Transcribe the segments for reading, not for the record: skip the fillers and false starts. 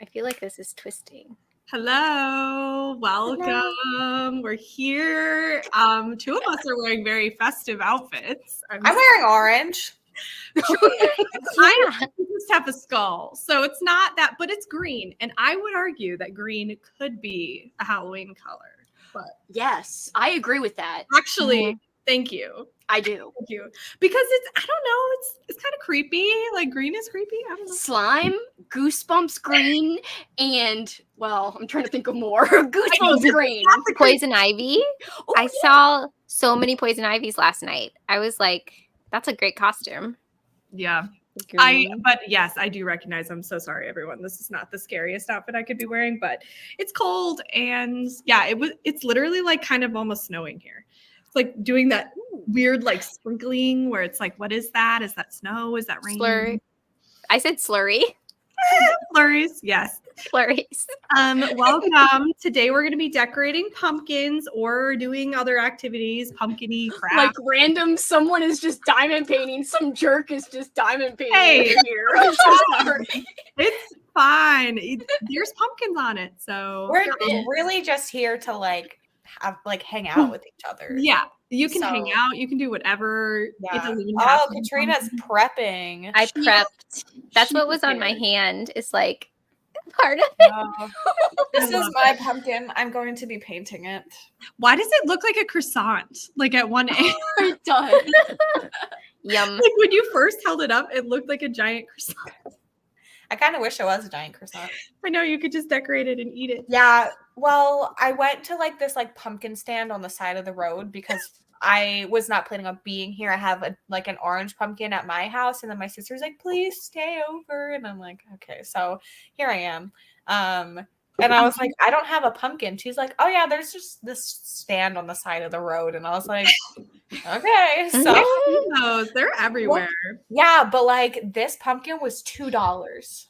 I feel like this is twisting. Hello, welcome. Hello. We're here. Two of us are wearing very festive outfits. I'm wearing orange. I just have a skull, so it's not that, but it's green, and I would argue that green could be a Halloween color. But yes, I agree with that. Actually, thank you. I do. Thank you. Because I don't know, it's kind of creepy. Like, green is creepy. I don't know. Slime, Goosebumps green, and, well, I'm trying to think of more. Goosebumps green. Poison ivy. Oh, I saw so many poison ivies last night. I was like, that's a great costume. Yeah. But yes, I do recognize. I'm so sorry, everyone. This is not the scariest outfit I could be wearing, but it's cold. And yeah, it's literally like kind of almost snowing here. It's like doing that weird like sprinkling where it's like, what is that? Is that snow? Is that rain? Slurry. I said slurry. Flurries, yes. Flurries. Welcome. Today we're going to be decorating pumpkins or doing other activities, pumpkin-y crap. Like random, someone is just diamond painting. Some jerk is just diamond painting here. I'm so sorry. It's fine. There's pumpkins on it, so we're really just here to hang out with each other. Yeah. You can hang out. You can do whatever. Yeah. Katrina's prepping. I prepped. That's what was on my hand. It's like part of it. This is my pumpkin. I'm going to be painting it. Why does it look like a croissant? Like at one end. It does. Yum. Like when you first held it up, it looked like a giant croissant. I kind of wish it was a giant croissant. I know, you could just decorate it and eat it. Yeah. Well, I went to this pumpkin stand on the side of the road because I was not planning on being here. I have an orange pumpkin at my house, and then my sister's like, "Please stay over," and I'm like, "Okay." So here I am. And I was like, "I don't have a pumpkin." She's like, "Oh yeah, there's just this stand on the side of the road," and I was like, "Okay." So they're everywhere. Yeah, but this pumpkin was $2.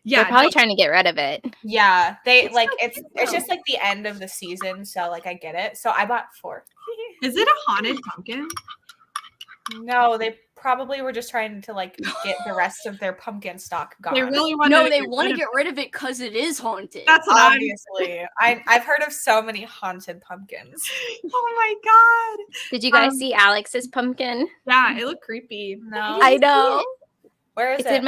Yeah, they're probably trying to get rid of it. Yeah, it's just the end of the season, so I get it. So I bought 4. Is it a haunted pumpkin? No, they probably were just trying to get the rest of their pumpkin stock gone. They really want to get rid of it because it is haunted. That's obviously. I've heard of so many haunted pumpkins. Oh my god! Did you guys see Alex's pumpkin? Yeah, it looked creepy. No, I know. Where is it?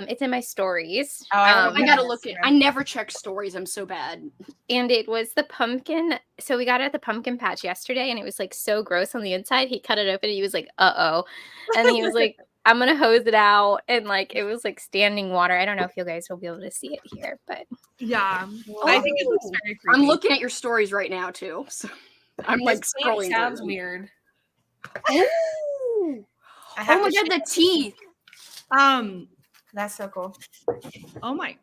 It's in my stories. Oh, I gotta look at. I never check stories. I'm so bad. And it was the pumpkin. So we got it at the pumpkin patch yesterday, and it was so gross on the inside. He cut it open, and he was like, "Uh-oh," and he was like, "I'm gonna hose it out," and it was standing water. I don't know if you guys will be able to see it here, but yeah, I think it looks very creepy. I'm looking at your stories right now too. So I'm scrolling. Sounds weird. Oh my god, the teeth. That's so cool. Oh my.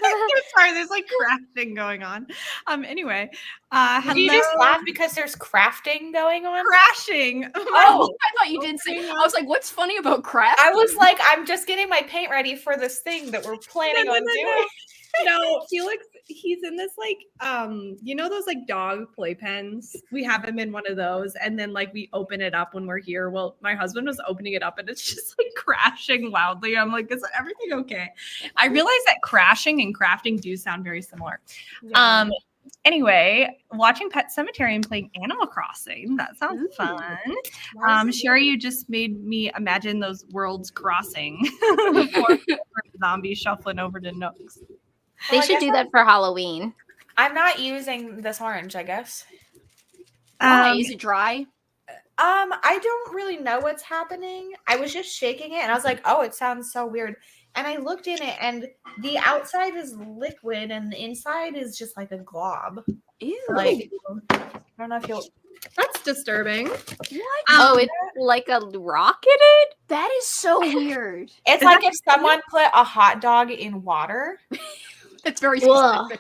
Sorry, there's crafting going on. Anyway, did you just laugh because there's crafting going on? Crashing. Oh, I thought you did say. I was like, what's funny about crafting? I was like, I'm just getting my paint ready for this thing that we're planning on doing. No, he's in this those dog playpens. We have him in one of those, and then we open it up when we're here. Well, my husband was opening it up, and it's just crashing loudly. I'm like, is everything okay? I realize that crashing and crafting do sound very similar. Yeah. Anyway, watching Pet Sematary and playing Animal Crossing. That sounds fun. Sherry, you just made me imagine those worlds crossing before zombies shuffling over to nooks. They should do that for Halloween. I'm not using this orange, I guess. Is it dry? I don't really know what's happening. I was just shaking it, and I was like, "Oh, it sounds so weird." And I looked in it, and the outside is liquid, and the inside is just a glob. Ew. I don't know if you'll. That's disturbing. What? It's like a rock in it? That is so weird. It's like if someone put a hot dog in water. It's very specific.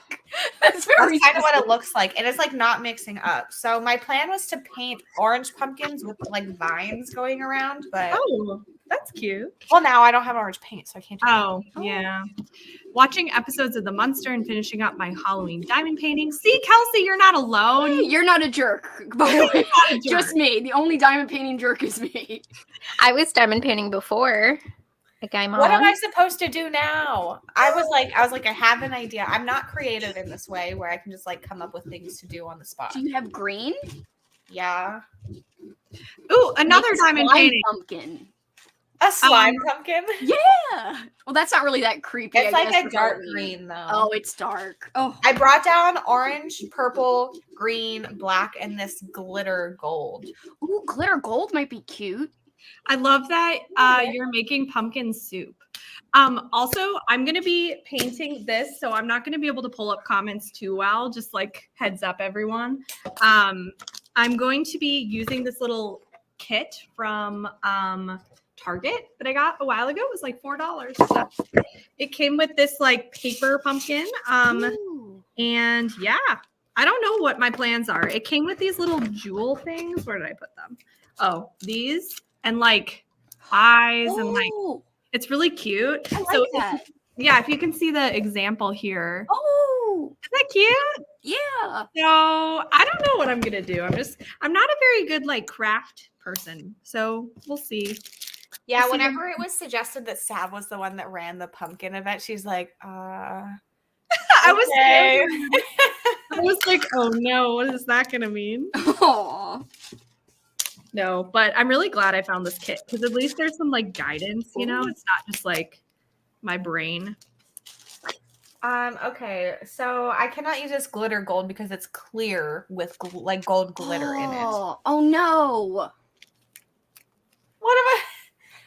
That's kind of what it looks like. And it's not mixing up. So my plan was to paint orange pumpkins with vines going around, but that's cute. Well, now I don't have orange paint, so I can't do that. Yeah. Watching episodes of The Munster and finishing up my Halloween diamond painting. See, Kelsey, you're not alone. Hey, you're not a jerk, by the way. Just me. The only diamond painting jerk is me. I was diamond painting before. A guy mom. What am I supposed to do now? I was like, I have an idea. I'm not creative in this way where I can just like come up with things to do on the spot. Do you have green? Yeah. Ooh, another Make a diamond slime painting. pumpkin. A slime pumpkin? Yeah. Well, that's not really that creepy. It's I like guess, a with dark Halloween. green though. Oh, it's dark. Oh, I brought down orange, purple, green, black, and this glitter gold. ooh, glitter gold might be cute. I love that Okay. you're making pumpkin soup. Also, I'm going to be painting this, so I'm not going to be able to pull up comments too well. Just like heads up, everyone. I'm going to be using this little kit from Target that I got a while ago. It was like $4. So it came with this like paper pumpkin. Ooh. And yeah, I don't know what my plans are. It came with these little jewel things. Where did I put them? Oh, these and like eyes and like Oh, it's really cute. I like So that. yeah, if you can see the example here. Oh, Isn't that cute? yeah. So I don't know what I'm gonna do. I'm not a very good like craft person. So we'll see. Yeah, See whenever it was suggested that Sav was the one that ran the pumpkin event, she's like, I was okay. I was like, oh no, what is that gonna mean? Aw. No, but I'm really glad I found this kit because at least there's some like guidance, you know? It's not just like my brain. Okay, so I cannot use this glitter gold because it's clear with like gold glitter in it. Oh no. What am I?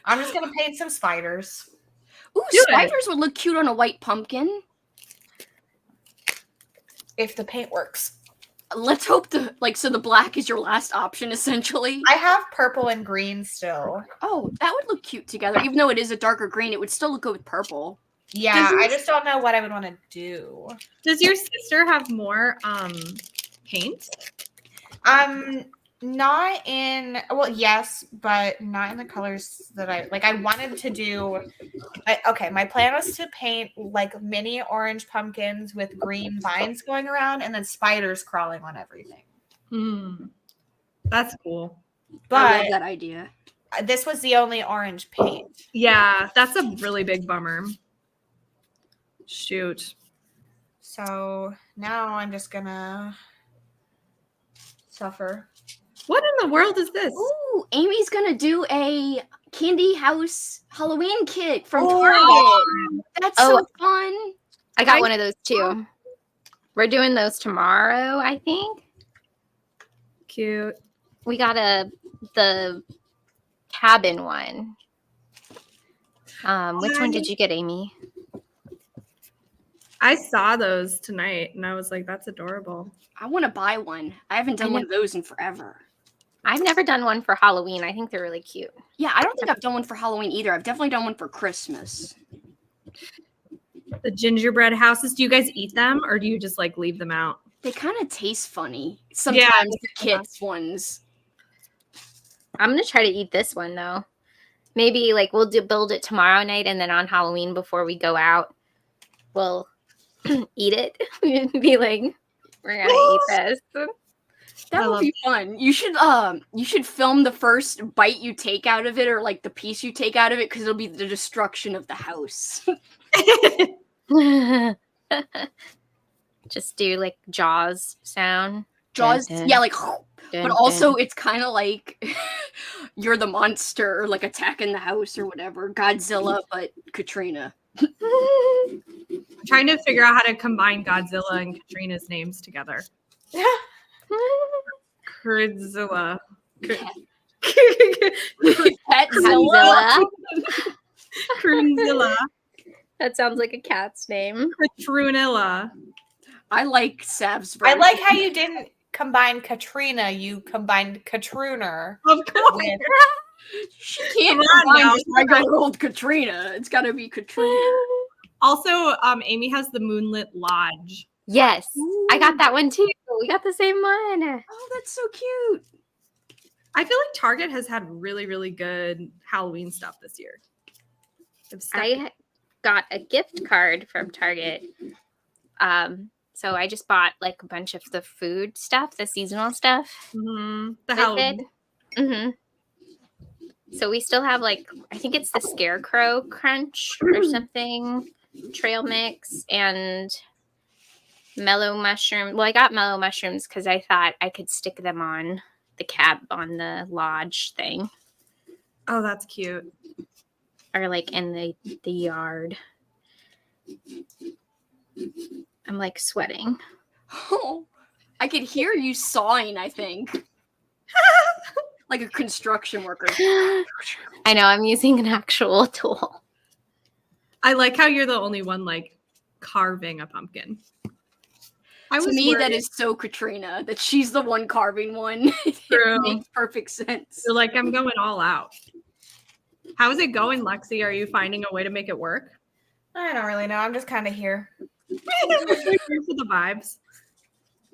I'm just gonna paint some spiders. Ooh, Do it. spiders would look cute on a white pumpkin. If the paint works. Let's hope so the black is your last option, essentially. I have purple and green still. Oh, that would look cute together. Even though it is a darker green, it would still look good with purple. Yeah, I just don't know what I would want to do. Does your sister have more paint? Not in, well, yes, but not in the colors that I wanted to do. Okay, my plan was to paint like mini orange pumpkins with green vines going around and then spiders crawling on everything. That's cool. I But love that idea. this was the only orange paint. Yeah, that's a really big bummer. Shoot. So now I'm just gonna suffer. What in the world is this? Ooh, Amy's gonna do a candy house Halloween kit from Oh. Target. That's so Oh. fun. I got one of those too. We're doing those tomorrow, I think. Cute. We got the cabin one. Which one did you get, Amy? I saw those tonight and I was like, that's adorable. I want to buy one. I haven't done one of those in forever. I've never done one for Halloween. I think they're really cute. Yeah, I don't think I've done one for Halloween either. I've definitely done one for Christmas. The gingerbread houses, do you guys eat them or do you just like leave them out? They kind of taste funny. Sometimes the kids ones. I'm gonna try to eat this one though. Maybe like we'll build it tomorrow night, and then on Halloween before we go out, we'll eat it and be like, "We're gonna eat this." That would be fun. You should film the first bite you take out of it, or like the piece you take out of it, because it'll be the destruction of the house. Just do like Jaws sound. Jaws, Dun, dun, yeah, like. dun, But also, it's kind of like you're the monster, or like attacking the house or whatever. Godzilla, but Katrina. I'm trying to figure out how to combine Godzilla and Katrina's names together. Kurdzilla. Petzilla. Krunzilla. That sounds like a cat's name. Katrunilla. I like Sav's I version. like how you didn't combine Katrina, you combined Katrooner. Of course. With, She can't Come on combine now. just regular old Katrina. It's got to be Katrina. Also, Amy has the Moonlit Lodge. Yes, I got that one too. We got the same one. Oh, that's so cute. I feel like Target has had really, really good Halloween stuff this year. I got a gift card from Target. So I just bought like a bunch of the food stuff, the seasonal stuff. The with Halloween. it. So we still have like, I think it's the Scarecrow Crunch or something, trail mix, and mellow mushroom. Well, I got mellow mushrooms because I thought I could stick them on the lodge thing, Oh, that's cute. or like in the yard. I'm like sweating. Oh, I could hear you sawing, I think. Like a construction worker. I know, I'm using an actual tool. I like how you're the only one like carving a pumpkin. To me, that is so Katrina, that she's the one carving one. True. It makes perfect sense. You're like, I'm going all out. How is it going, Lexi? Are you finding a way to make it work? I don't really know. I'm just kind of here. For the vibes.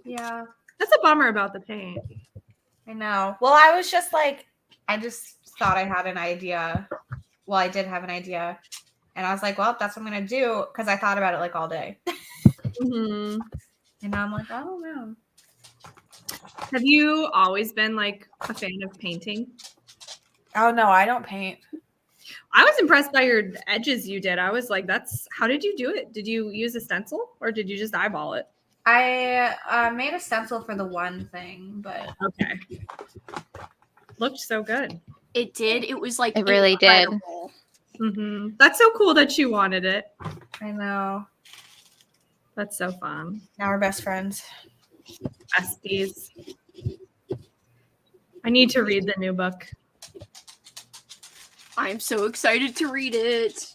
Yeah, That's a bummer about the paint. I know. Well, I was just like, I just thought I had an idea. Well, I did have an idea. And I was like, well, that's what I'm going to do. Because I thought about it like all day. Mm-hmm. And now I'm like, I don't know. Have you always been like a fan of painting? Oh, no, I don't paint. I was impressed by your edges you did. I was like, how did you do it? Did you use a stencil or did you just eyeball it? I made a stencil for the one thing, but okay. Looked so good. It did. It was like It really did. Mm-hmm. That's so cool that you wanted it. I know. That's so fun. Now we're best friends. Besties. I need to read the new book. I'm so excited to read it.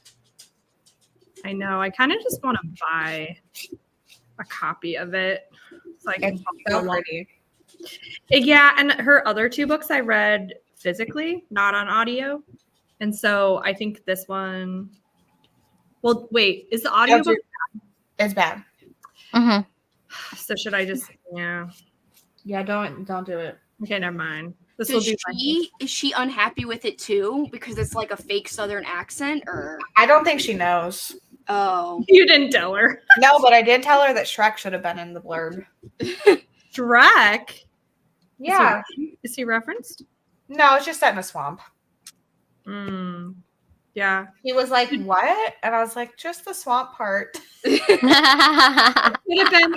I know. I kind of just want to buy a copy of it. So I can so pretty. Yeah, and her other two books I read physically, not on audio. And so I think this one. Well, wait, is the audio book bad? It's bad. Mm-hmm. So should I just Yeah, don't do it. Okay, never mind. This is she unhappy with it too? Because it's like a fake Southern accent, or I don't think she knows. Oh. You didn't tell her. No, but I did tell her that Shrek should have been in the blurb. Shrek? Yeah. Is he referenced? No, it's just set in a swamp. Yeah. He was like, what? And I was like, just the swamp part. It could have been,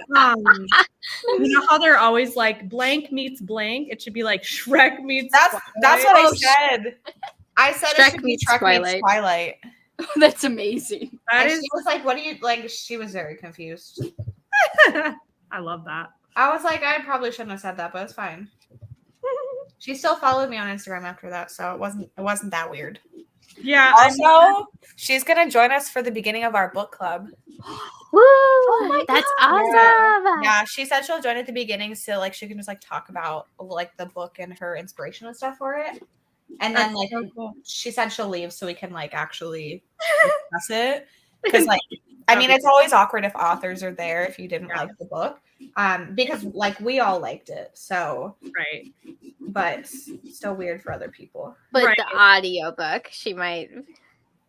you know how they're always like blank meets blank? It should be like Shrek meets That's what I said. I said Shrek it should be meets Shrek Twilight. meets Twilight. That's amazing. And she was like, what do you like? She was very confused. I love that. I was like, I probably shouldn't have said that, but it's fine. She still followed me on Instagram after that, so it wasn't that weird. Yeah. Also, she's gonna join us for the beginning of our book club. Woo! That's awesome. Yeah, she said she'll join at the beginning, so like she can just like talk about like the book and her inspiration and stuff for it. And then like so cool. She said she'll leave so we can like actually discuss it. Because like I mean it's always awkward if authors are there if you didn't like the book. Because like we all liked it. So right. But still weird for other people. But right. the audiobook, she might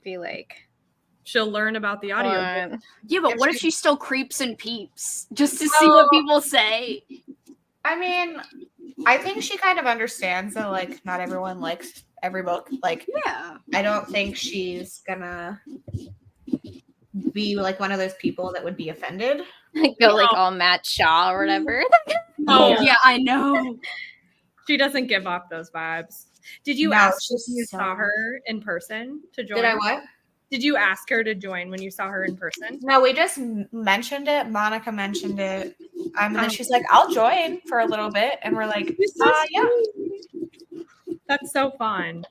be like, she'll learn about the audio. Yeah, but what if she still creeps and peeps just to see what people say? I mean, I think she kind of understands that like not everyone likes every book. Like, yeah, I don't think she's gonna be like one of those people that would be offended. Go like all Matt Shaw or whatever. Oh yeah, I know. She doesn't give off those vibes. Did you ask if you saw her in person to join? Did I what? Did you ask her to join when you saw her in person? No, we just mentioned it. Monica mentioned it. And then she's like, I'll join for a little bit. And we're like, yeah. That's so fun.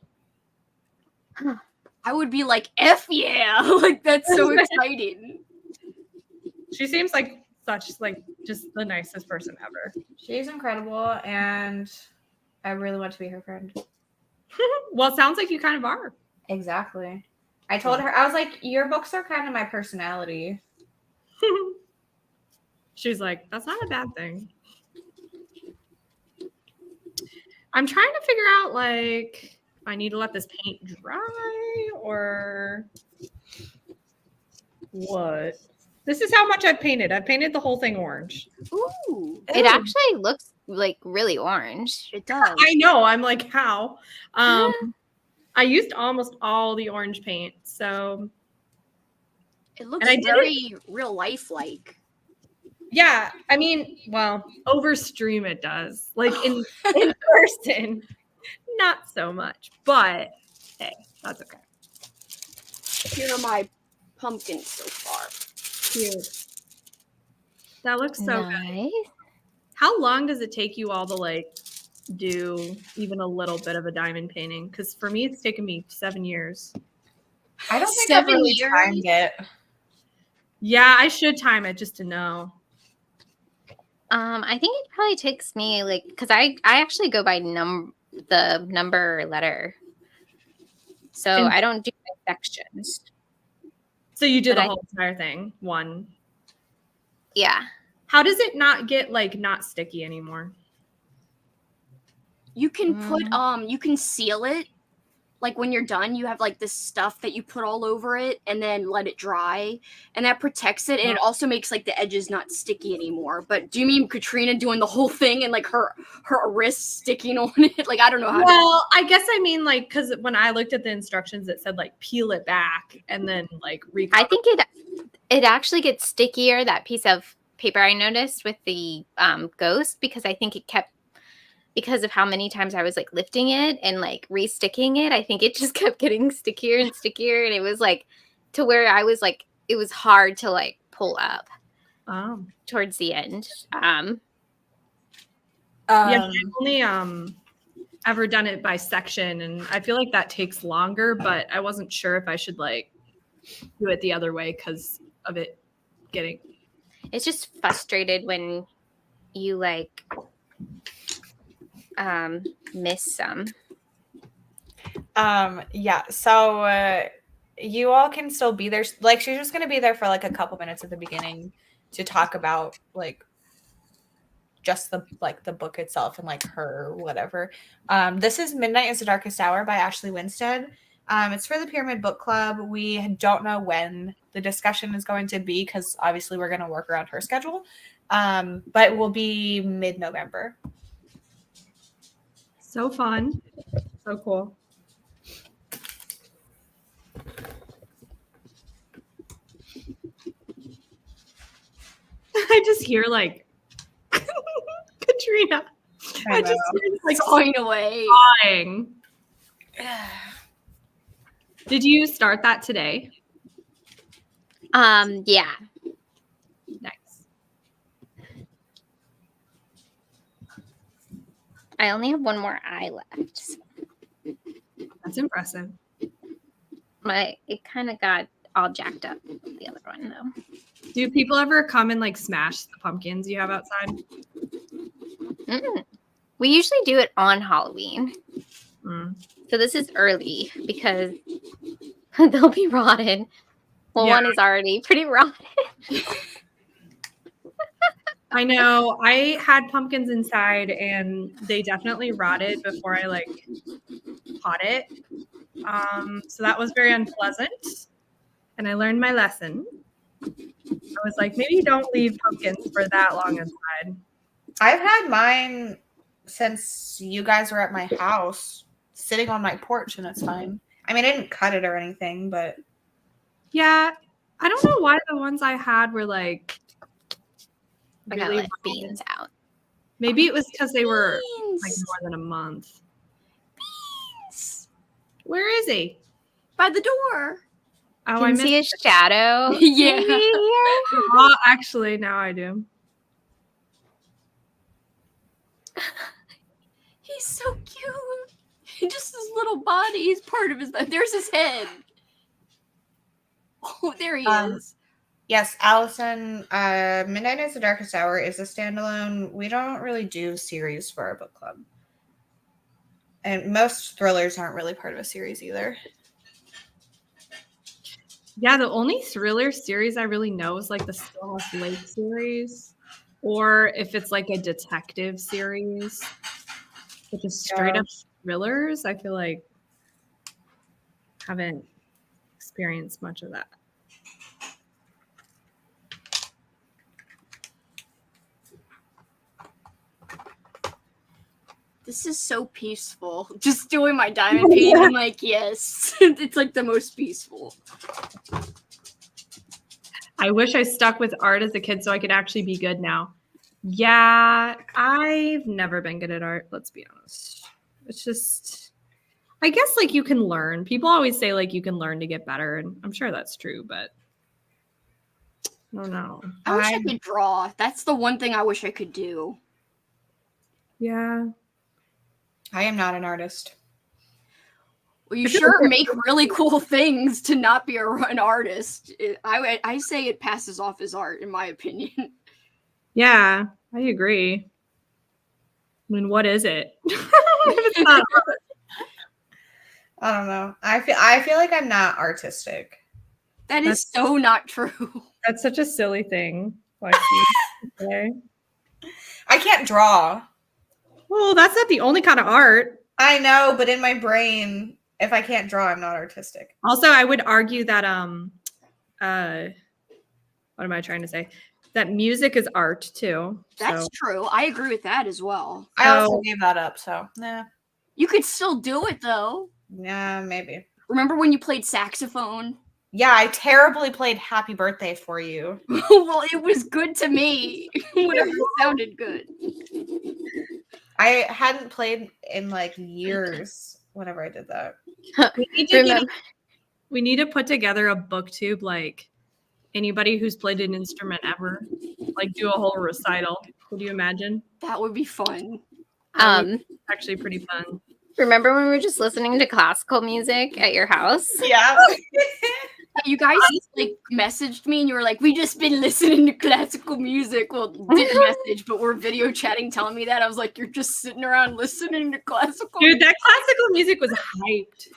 I would be like, F yeah. Like, that's so exciting. She seems like such like just the nicest person ever. She's incredible. And I really want to be her friend. Well, it sounds like you kind of are. Exactly. I told her, I was like, your books are kind of my personality. She's like, that's not a bad thing. I'm trying to figure out, like, if I need to let this paint dry or what. This is how much I've painted. I've painted the whole thing orange. Ooh. It actually looks like really orange. It does. I know. I'm like, how? I used almost all the orange paint. So It looks and I did very real life like. yeah, I mean, well, over stream it does. Like in person, not so much. But hey, that's okay. Here are my pumpkins so far. Cute. That looks so good. Nice. How long does it take you all to like do even a little bit of a diamond painting? Because for me, it's taken me 7 years. I don't think I've 7 really years? timed it. Yeah, I should time it just to know. I think it probably takes me like because I actually go by the number letter, so And I don't do my sections. so you do But the I whole entire thing. One. yeah. How does it not get like not sticky anymore? You can put Mm. you can seal it. Like when you're done, you have like this stuff that you put all over it and then let it dry, and that protects it, and it also makes like the edges not sticky anymore. But do you mean Katrina doing the whole thing and like her wrist sticking on it? Like I don't know how. Well, I guess I mean like because when I looked at the instructions, it said like peel it back and then like recover. I think it actually gets stickier, that piece of paper I noticed with the ghost, because I think it kept, because of how many times I was like lifting it and like re-sticking it, I think it just kept getting stickier and stickier, and it was like to where I was like it was hard to like pull up towards the end. Yeah, I've only ever done it by section, and I feel like that takes longer, but I wasn't sure if I should like do it the other way because of it getting. It's just frustrated when you like miss some. Yeah. So you all can still be there. Like she's just gonna be there for like a couple minutes at the beginning to talk about like just the book itself and like her whatever. This is Midnight is the Darkest Hour by Ashley Winstead. It's for the Pyramid Book Club. We don't know when the discussion is going to be because obviously we're going to work around her schedule. But it will be mid-November. So fun. So cool. I just hear like Katrina. I just hear like going away. crying. Did you start that today? Yeah. Nice. I only have one more eye left. That's impressive. It kind of got all jacked up, the other one though. Do people ever come and like smash the pumpkins you have outside? Mm-mm. We usually do it on Halloween. So this is early because they'll be rotten. Well, Yeah. one is already pretty rotten. I know. I had pumpkins inside and they definitely rotted before I like pot it. So that was very unpleasant. And I learned my lesson. I was like, maybe don't leave pumpkins for that long inside. I've had mine since you guys were at my house, sitting on my porch, and it's fine. I mean, I didn't cut it or anything, but yeah, I don't know why the ones I had were like I gotta really let beans out. Maybe it was because they were like more than a month. Beans. Where is he? By the door. Oh, Can I you see missed his shadow? Yeah. Oh, actually, now I do. He's so cute. Just his little body. He's part of his. There's his head. Oh, there he is. Yes, Allison. Midnight is the Darkest Hour is a standalone. We don't really do series for our book club, and most thrillers aren't really part of a series either. Yeah, the only thriller series I really know is like the Sloth Lake series, or if it's like a detective series, which is straight up thrillers. I feel like haven't experienced much of that. This is so peaceful. Just doing my diamond painting, like, yes. It's like the most peaceful. I wish I stuck with art as a kid so I could actually be good now. Yeah, I've never been good at art, let's be honest. It's just, I guess like you can learn. People always say like you can learn to get better, and I'm sure that's true, but I don't know. I wish I could draw. That's the one thing I wish I could do. Yeah. I am not an artist. Well, you sure make really cool things to not be an artist. I say it passes off as art, in my opinion. Yeah, I agree. I mean, what is it? It's not art. I don't know. I feel like I'm not artistic. That is so not true. That's such a silly thing. Like, okay. I can't draw. Well, that's not the only kind of art. I know, but in my brain, if I can't draw, I'm not artistic. Also, I would argue that what am I trying to say? That music is art too. That's true. I agree with that as well. I also gave that up, so nah. You could still do it though. Yeah, maybe. Remember when you played saxophone? Yeah, I terribly played Happy Birthday for You. Well, it was good to me. Whatever sounded good. I hadn't played in like years whenever I did that. We need to put together a booktube, like anybody who's played an instrument ever, like do a whole recital. Could you imagine? That would be fun. Actually pretty fun. Remember when we were just listening to classical music at your house? Yeah. You guys like messaged me and you were like, we just been listening to classical music. Well, didn't message, but we're video chatting telling me that. I was like, you're just sitting around listening to classical Dude, that classical music was hyped.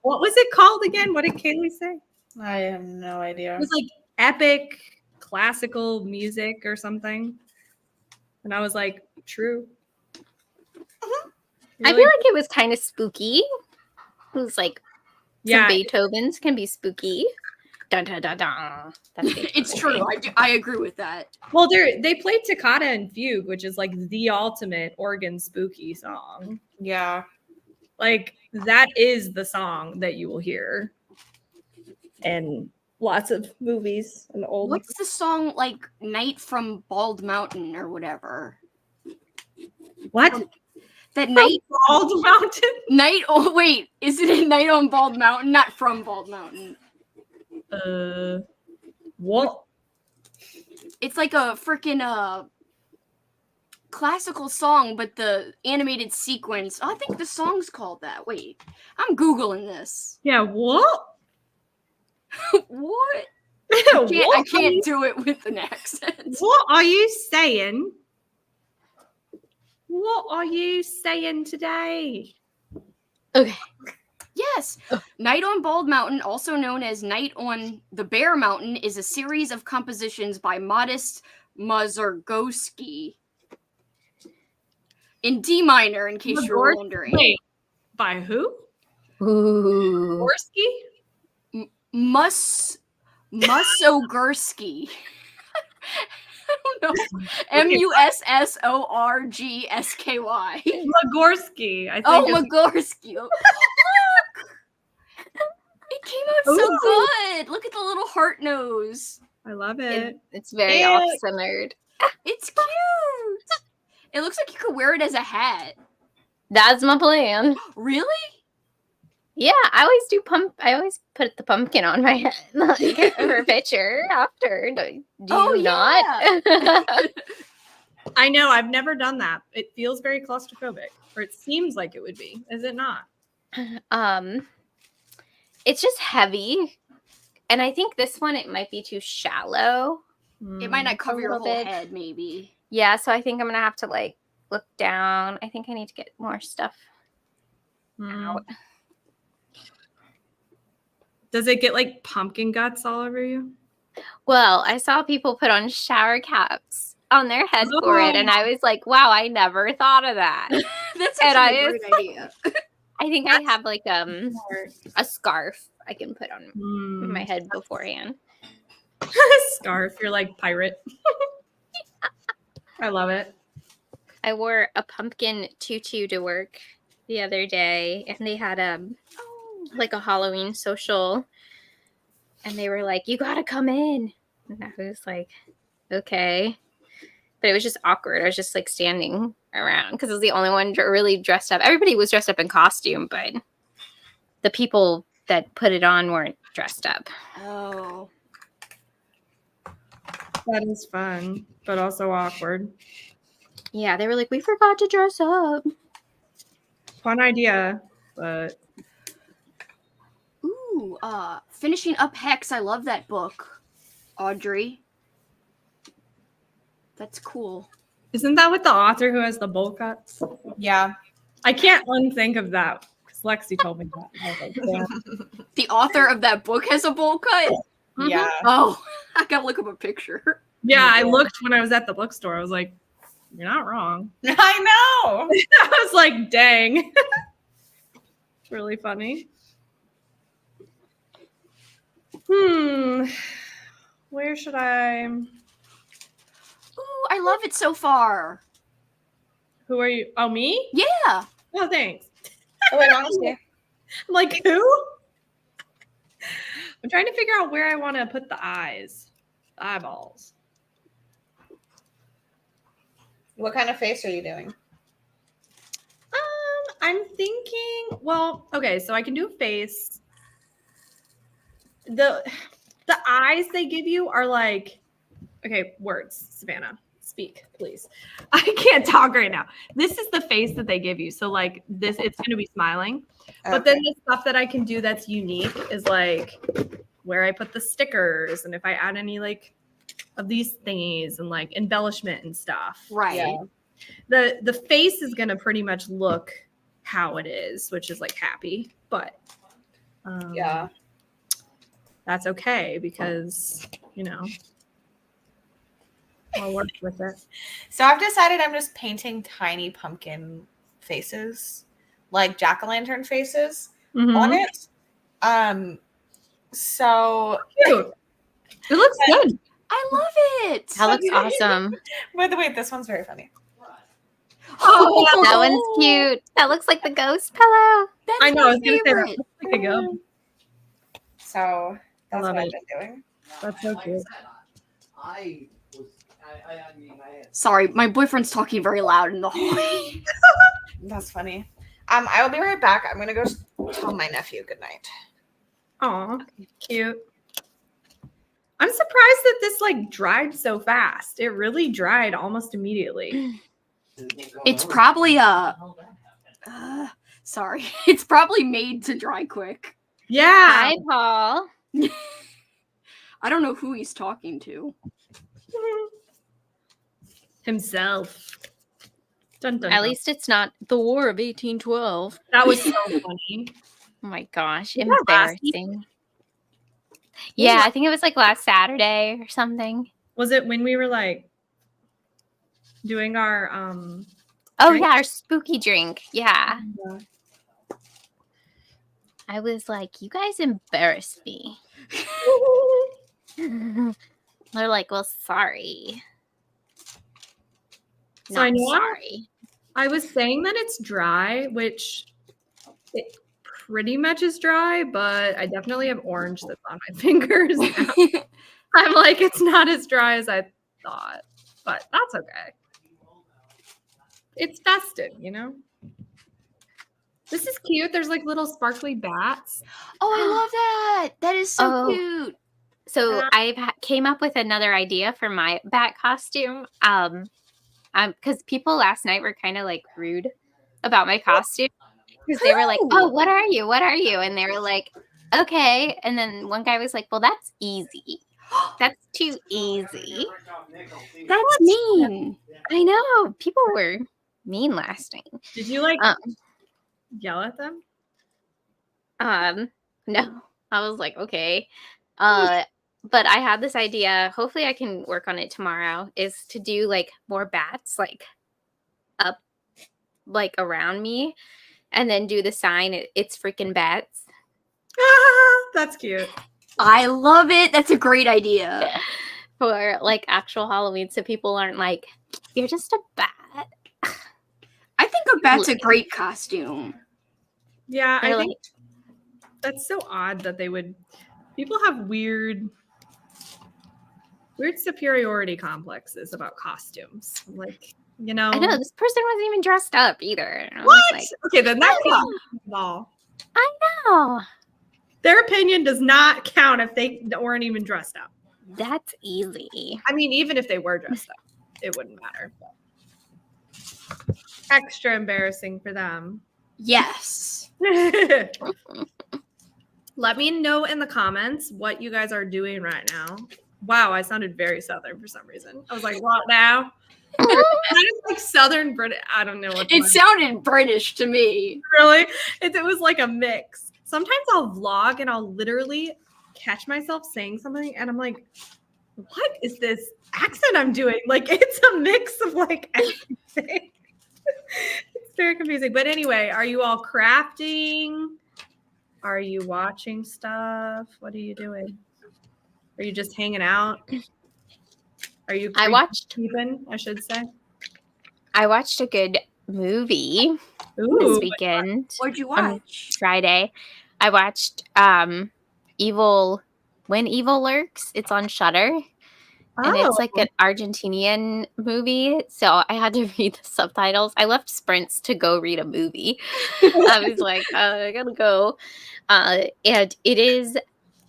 What was it called again? What did Kaylee say? I have no idea. It was like epic classical music or something. And I was like, true. I feel like it was kind of spooky. It was like yeah, Beethoven's can be spooky. Dun, dun, dun, dun. It's true. I agree with that. Well, they played Toccata and Fugue, which is like the ultimate organ spooky song. Yeah. Like that is the song that you will hear in lots of movies and old. What's the song like Night from Bald Mountain or whatever? What? That Night Bald Mountain? Night oh wait, is it a Night on Bald Mountain? Not from Bald Mountain. What? It's like a freaking classical song, but the animated sequence. I think the song's called that. Wait, I'm Googling this. Yeah, what? What? I can't do it with an accent. What are you saying? What are you saying today? Okay. Yes. Night on Bald Mountain, also known as Night on the Bear Mountain, is a series of compositions by Modest Mussorgsky in D minor, in case you were wondering. Wait, by who? Ooh. Gorski? Mussorgsky. I don't know. Mussorgsky. Magorsky, I think. Oh, Magorsky. Oh, look! It came out so good. Look at the little heart nose. I love it. It's very off-centered. It's cute. It looks like you could wear it as a hat. That's my plan. Really? Yeah, I always put the pumpkin on my head, like for a picture after. Do you not? I know. I've never done that. It feels very claustrophobic, or it seems like it would be. Is it not? It's just heavy, and I think this one it might be too shallow. It might not cover your whole bit. head, maybe. Yeah, so I think I'm gonna have to like look down. I think I need to get more stuff out. Does it get like pumpkin guts all over you? Well, I saw people put on shower caps on their head for it, and I was like, "Wow, I never thought of that." That's actually a great idea. I think I have like a scarf I can put on my head beforehand. Scarf, you're like pirate. I love it. I wore a pumpkin tutu to work the other day, and they had like a Halloween social, and they were like, "You gotta come in," and I was like, "Okay," but it was just awkward. I was just like standing around because I was the only one really dressed up. Everybody was dressed up in costume, but the people that put it on weren't dressed up. Oh. That is fun, but also awkward. Yeah, they were like, "We forgot to dress up." Fun idea, but Ooh, finishing up Hex. I love that book, Audrey. That's cool. isn't that with the author who has the bowl cuts? Yeah. I can't unthink of that because Lexi told me that. I was like, damn. The author of that book has a bowl cut? Yeah. Oh, I gotta look up a picture. Yeah, I looked when I was at the bookstore. I was like, you're not wrong. I know. I was like, dang. It's really funny. Where should I? Ooh, I love it so far. Who are you? Oh, me? Yeah. Oh, thanks. Oh, wait, honestly. I'm like, who? I'm trying to figure out where I want to put the eyes, the eyeballs. What kind of face are you doing? I'm thinking, well, okay, so I can do a face. The eyes they give you are like, okay, words, Savannah, speak, please. I can't talk right now. This is the face that they give you. So like this, it's going to be smiling. But then the stuff that I can do that's unique is like where I put the stickers and if I add any like of these thingies and like embellishment and stuff. Right. Yeah. The face is going to pretty much look how it is, which is like happy, but Yeah. that's okay because, you know, I'll work with it. So I've decided I'm just painting tiny pumpkin faces, like jack-o'-lantern faces on it. So Cute. It looks good. I love it. That looks awesome. by the way, this one's very funny. Oh, That one's cute. That looks like the ghost pillow. That's I know. I my was gonna say that favorite. looks like a go. So that's love what I've it. been doing. That's so cute. Sorry, my boyfriend's talking very loud in the hallway. That's funny. I will be right back. I'm gonna go tell my nephew good night. Aw, cute. I'm surprised that this like dried so fast. It really dried almost immediately. It's probably sorry. It's probably made to dry quick. Yeah. Hi, Paul. I don't know who he's talking to. Himself. Dun, dun, At dun. least it's not the War of 1812. That was so funny. Oh my gosh, Was that last embarrassing. Yeah, I think it was like last Saturday or something. Was it when we were like doing our Oh drink? yeah, our spooky drink. Yeah. I was like, you guys embarrassed me. They're like, well, sorry. So I Not know sorry. I was saying that it's dry, which it pretty much is dry, but I definitely have orange that's on my fingers now. I'm like, it's not as dry as I thought, but that's okay. It's festive, you know? This is cute. There's like little sparkly bats. Oh, I love that. That is so Oh. cute. So came up with another idea for my bat costume. Because people last night were kind of like rude about my costume because they were like, "Oh, what are you? What are you?" And they were like, "Okay." And then one guy was like, "Well, that's easy. That's too easy." That's mean. I know people were mean last night. Did you like yell at them? No, I was like, okay. But I had this idea. Hopefully, I can work on it tomorrow. Is to do like more bats, like up, like around me, and then do the sign. It's freaking bats. That's cute. I love it. That's a great idea. For like actual Halloween, so people aren't like, you're just a bat. that's a great costume. Yeah, I They're think that's so odd that they would. People have weird superiority complexes about costumes. Like, you know. I know this person wasn't even dressed up either. And I was What? like, Okay, then that I can't be all. know. Their opinion does not count if they weren't even dressed up. That's easy. I mean, even if they were dressed up, it wouldn't matter. But extra embarrassing for them. Yes. Let me know in the comments what you guys are doing right now. Wow, I sounded very Southern for some reason. I was like, what now? Kind of like Southern British. I don't know what It sounded British to me. really. It was like a mix. Sometimes I'll vlog and I'll literally catch myself saying something and I'm like, what is this accent I'm doing? Like, it's a mix of like everything. It's very confusing. But anyway, are you all crafting? Are you watching stuff? What are you doing? Are you just hanging out? Are you keeping, I should say? I watched a good movie Ooh, this weekend. What'd you On watch? Friday. I watched When Evil Lurks. It's on Shudder. And it's like an Argentinian movie. So I had to read the subtitles. I left sprints to go read a movie. I was like, I gotta go. And it is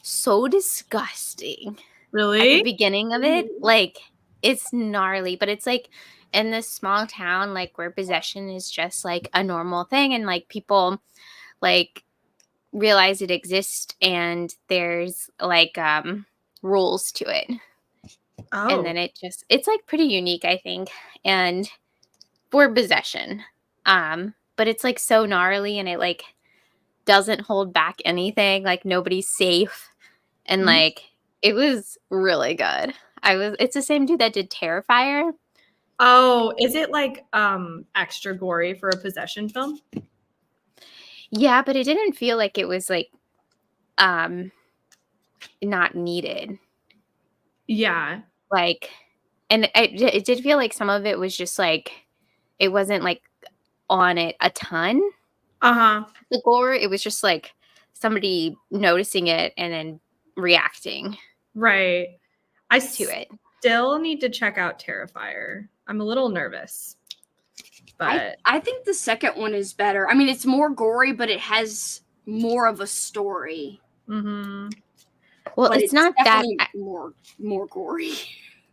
so disgusting. really? At the beginning of it, like, it's gnarly, but it's like in this small town, like, where possession is just like a normal thing, and like people like realize it exists, and there's like rules to it. And then it's like pretty unique, I think, and for possession. But it's like so gnarly, and it like doesn't hold back anything. Like, nobody's safe, and like it was really good. It's the same dude that did Terrifier. Oh, is it like extra gory for a possession film? Yeah, but it didn't feel like it was like not needed. Yeah. Like, and it did feel like some of it was just like, it wasn't like on it a ton. Uh-huh. The gore, it was just like somebody noticing it and then reacting Right. to it. Still need to check out Terrifier. I'm a little nervous. But I think the second one is better. I mean, it's more gory, but it has more of a story. mm-hmm. Well, But it's not that more gory.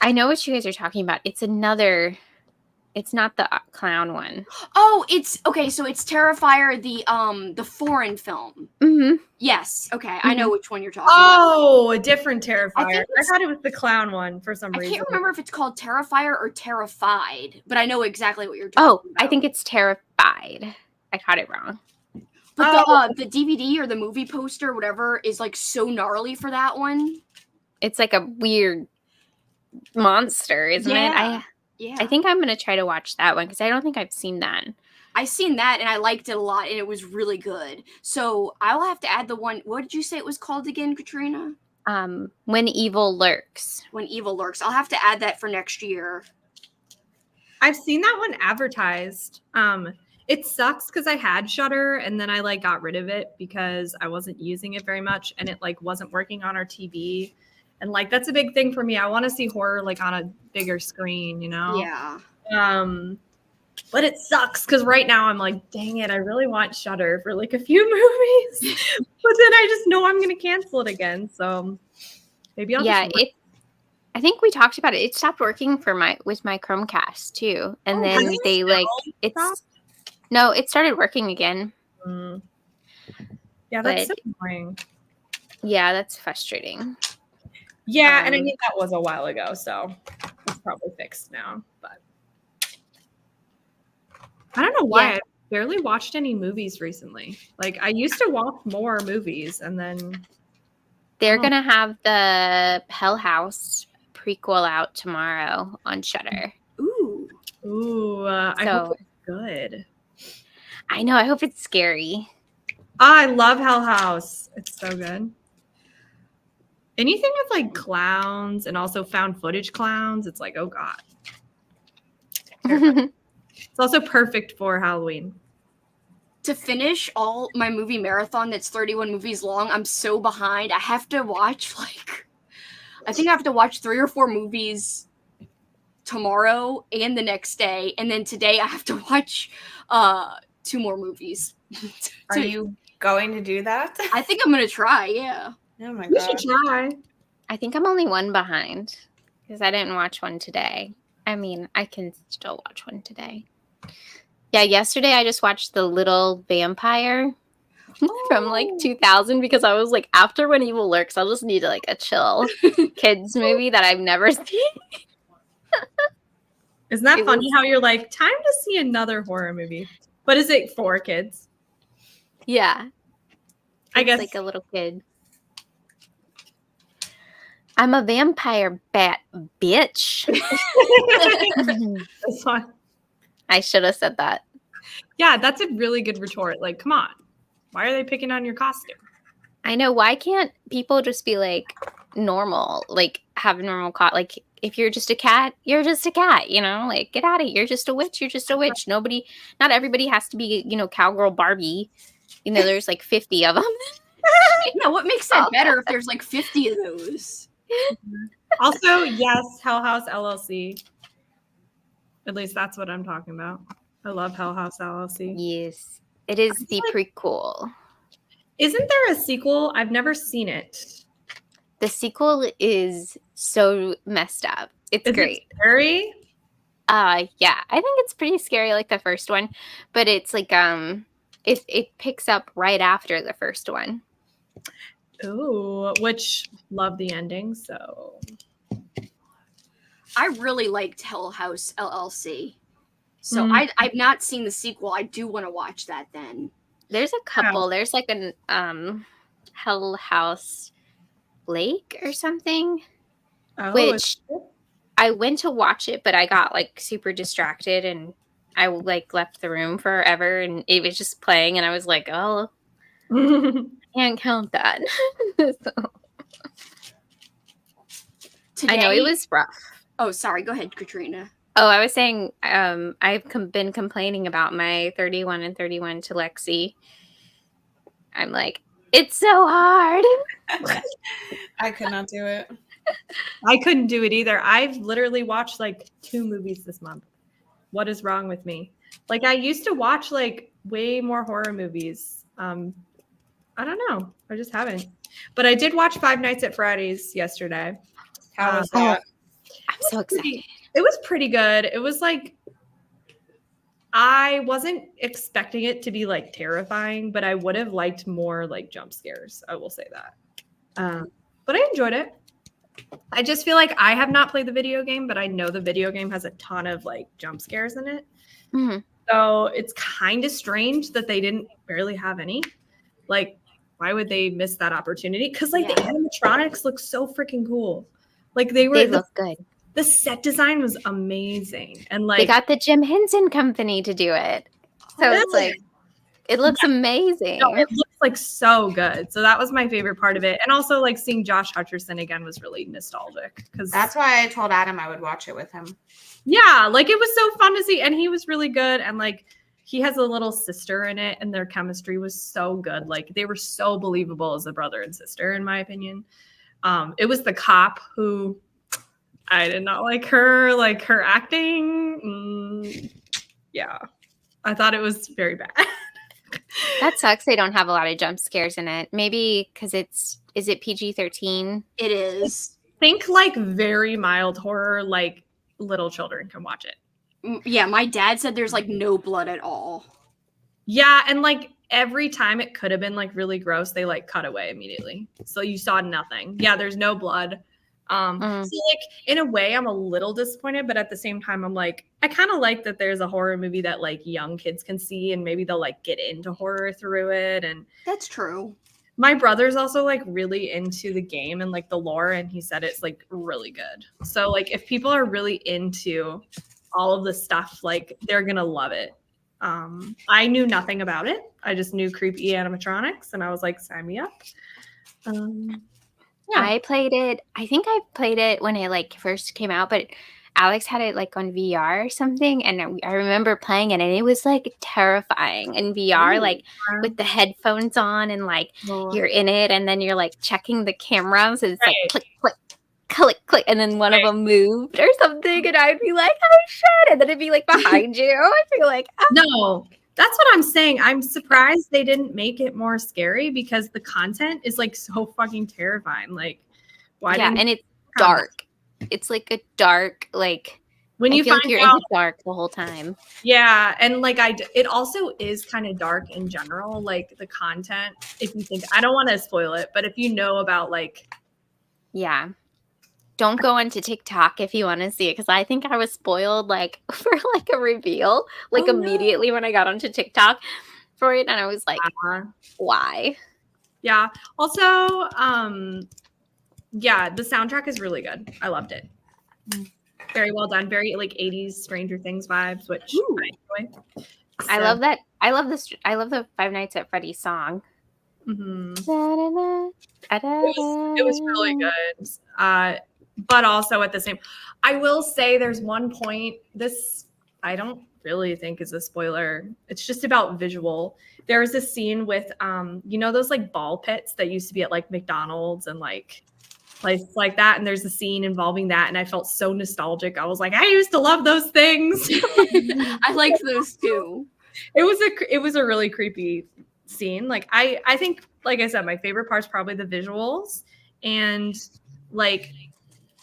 I know what you guys are talking about. It's not the clown one. Oh, it's okay. So it's Terrifier, the foreign film. Mm-hmm. Yes. Okay, I know which one you're talking Oh, a different Terrifier. I thought it was the clown one for some about. I reason. can't remember if it's called Terrifier or Terrified, but I know exactly what you're talking about. I think it's Terrified. I caught it wrong. But the DVD or the movie poster, whatever, is like so gnarly for that one. It's like a weird monster, isn't it? Yeah. I think I'm gonna try to watch that one because I don't think I've seen that. I seen that and I liked it a lot and it was really good. So I'll have to add the one. What did you say it was called again, Katrina? When Evil Lurks. When Evil Lurks. I'll have to add that for next year. I've seen that one advertised. It sucks because I had Shudder and then I like got rid of it because I wasn't using it very much and it like wasn't working on our TV. And like that's a big thing for me. I want to see horror like on a bigger screen, you know? Yeah. But it sucks because right now I'm like, dang it, I really want Shudder for like a few movies. But then I just know I'm gonna cancel it again. So maybe I'll I think we talked about it. It stopped working with my Chromecast too. And then they like it started working again. Yeah, that's so annoying. Yeah, that's frustrating. Yeah, and I mean that was a while ago, so it's probably fixed now. But I don't know why I barely watched any movies recently. Like I used to watch more movies, and then they're gonna have the Hell House prequel out tomorrow on Shudder. Ooh, I hope it's good. I know. I hope it's scary. I love Hell House. It's so good. Anything with like clowns and also found footage clowns, it's like, oh god. It's also perfect for Halloween. To finish all my movie marathon that's 31 movies long, I'm so behind. I have to watch I think I have to watch 3 or 4 movies tomorrow and the next day, and then today I have to watch 2 more movies. Are you going to do that? I think I'm gonna try, yeah. Oh my You should gosh. try. I think I'm only one behind because I didn't watch one today. I mean, I can still watch one today. Yeah, yesterday I just watched The Little Vampire from like 2000 because I was like, after When Evil Lurks, I'll just need like a chill kids movie that I've never seen. Isn't that It funny was- how you're like, time to see another horror movie? But is it for kids? Yeah. I It's guess. like a little kid. I'm a vampire bat bitch. That's fine. I should have said that. Yeah, that's a really good retort. Like, come on. Why are they picking on your costume? I know. Why can't people just be like normal? Like have a normal like if you're just a cat, you're just a cat, you know? Like get out of here. You're just a witch, you're just a witch. Not everybody has to be, cowgirl Barbie. There's like 50 of them. Yeah, what makes that better if there's like 50 of those? Also, yes, Hell House LLC. At least that's what I'm talking about. I love Hell House LLC. Yes. It is the prequel. Isn't there a sequel? I've never seen it. The sequel is so messed up. It's Is great. it scary? Yeah. I think it's pretty scary like the first one, but it's like it picks up right after the first one. Ooh, which love the ending, so I really liked Hell House LLC. So Mm. I've not seen the sequel. I do want to watch that then. There's a couple. There's like an Hell House Lake or something, which I went to watch it, but I got like super distracted and I like left the room forever and it was just playing and I was like, oh, can't count that. So, Today, I know it was rough. Oh, sorry. Go ahead, Katrina. Oh, I was saying I've been complaining about my 31 and 31 to Lexi. I'm like, it's so hard. I could not do it. I couldn't do it either. I've literally watched like 2 movies this month. What is wrong with me? Like I used to watch like way more horror movies. I don't know. I just haven't. But I did watch Five Nights at Freddy's yesterday. How was that? I'm so excited. It was pretty good. It was like I wasn't expecting it to be like terrifying, but I would have liked more like jump scares. I will say that. But I enjoyed it. I just feel like I have not played the video game, but I know the video game has a ton of like jump scares in it. Mm-hmm. So it's kind of strange that they didn't barely have any. Like, why would they miss that opportunity? Because like the animatronics look so freaking cool. Like they look good. The set design was amazing. And like they got the Jim Henson Company to do it. So it's like it looks amazing. No, it looks like so good. So that was my favorite part of it. And also like seeing Josh Hutcherson again was really nostalgic. Because That's why I told Adam I would watch it with him. yeah, like it was so fun to see. And he was really good. And like he has a little sister in it, and their chemistry was so good. Like they were so believable as a brother and sister, in my opinion. It was the cop who I did not like her acting. Yeah, I thought it was very bad. That sucks. They don't have a lot of jump scares in it. Maybe because is it PG-13? It is. Think like very mild horror, like little children can watch it. Yeah, my dad said there's like no blood at all. Yeah, and like every time it could have been like really gross, they like cut away immediately. So you saw nothing. Yeah, there's no blood. So like in a way I'm a little disappointed, but at the same time I'm like, I kind of like that there's a horror movie that like young kids can see and maybe they'll like get into horror through it. And that's true. My brother's also like really into the game and like the lore, and he said it's like really good. So like if people are really into all of the stuff, like they're gonna love it. I knew nothing about it. I just knew creepy animatronics, and I was like, sign me up. Yeah. I played it. I think I played it when it like first came out, but Alex had it like on VR or something, and I remember playing it, and it was like terrifying in VR, like with the headphones on, and like you're in it, and then you're like checking the cameras, and it's like click, click, click, click, and then one of them moved or something, and I'd be like, oh shit, and then it'd be like behind you. I feel like, No, that's what I'm saying. I'm surprised they didn't make it more scary because the content is like so fucking terrifying. Like, why yeah, didn't and it's dark. It's like a dark, like when you I feel find like you're in out, the dark the whole time. yeah, and like it also is kind of dark in general. Like the content, if you think, I don't want to spoil it, but if you know about like, Yeah. Don't go into TikTok if you want to see it, because I think I was spoiled like for like a reveal like immediately when I got onto TikTok for it, and I was like, why? Yeah. Also, yeah, the soundtrack is really good. I loved it. Very well done. Very like 80s Stranger Things vibes, which I enjoy. I love that. I love this. I love the Five Nights at Freddy's song. It was really good. But also at the same, I will say there's one point, this I don't really think is a spoiler. It's just about visual. There's a scene with you know those like ball pits that used to be at like McDonald's and like places like that, and there's a scene involving that, and I felt so nostalgic. I was like, I used to love those things. I liked those too. It was a really creepy scene. Like I think, like I said, my favorite part's probably the visuals and like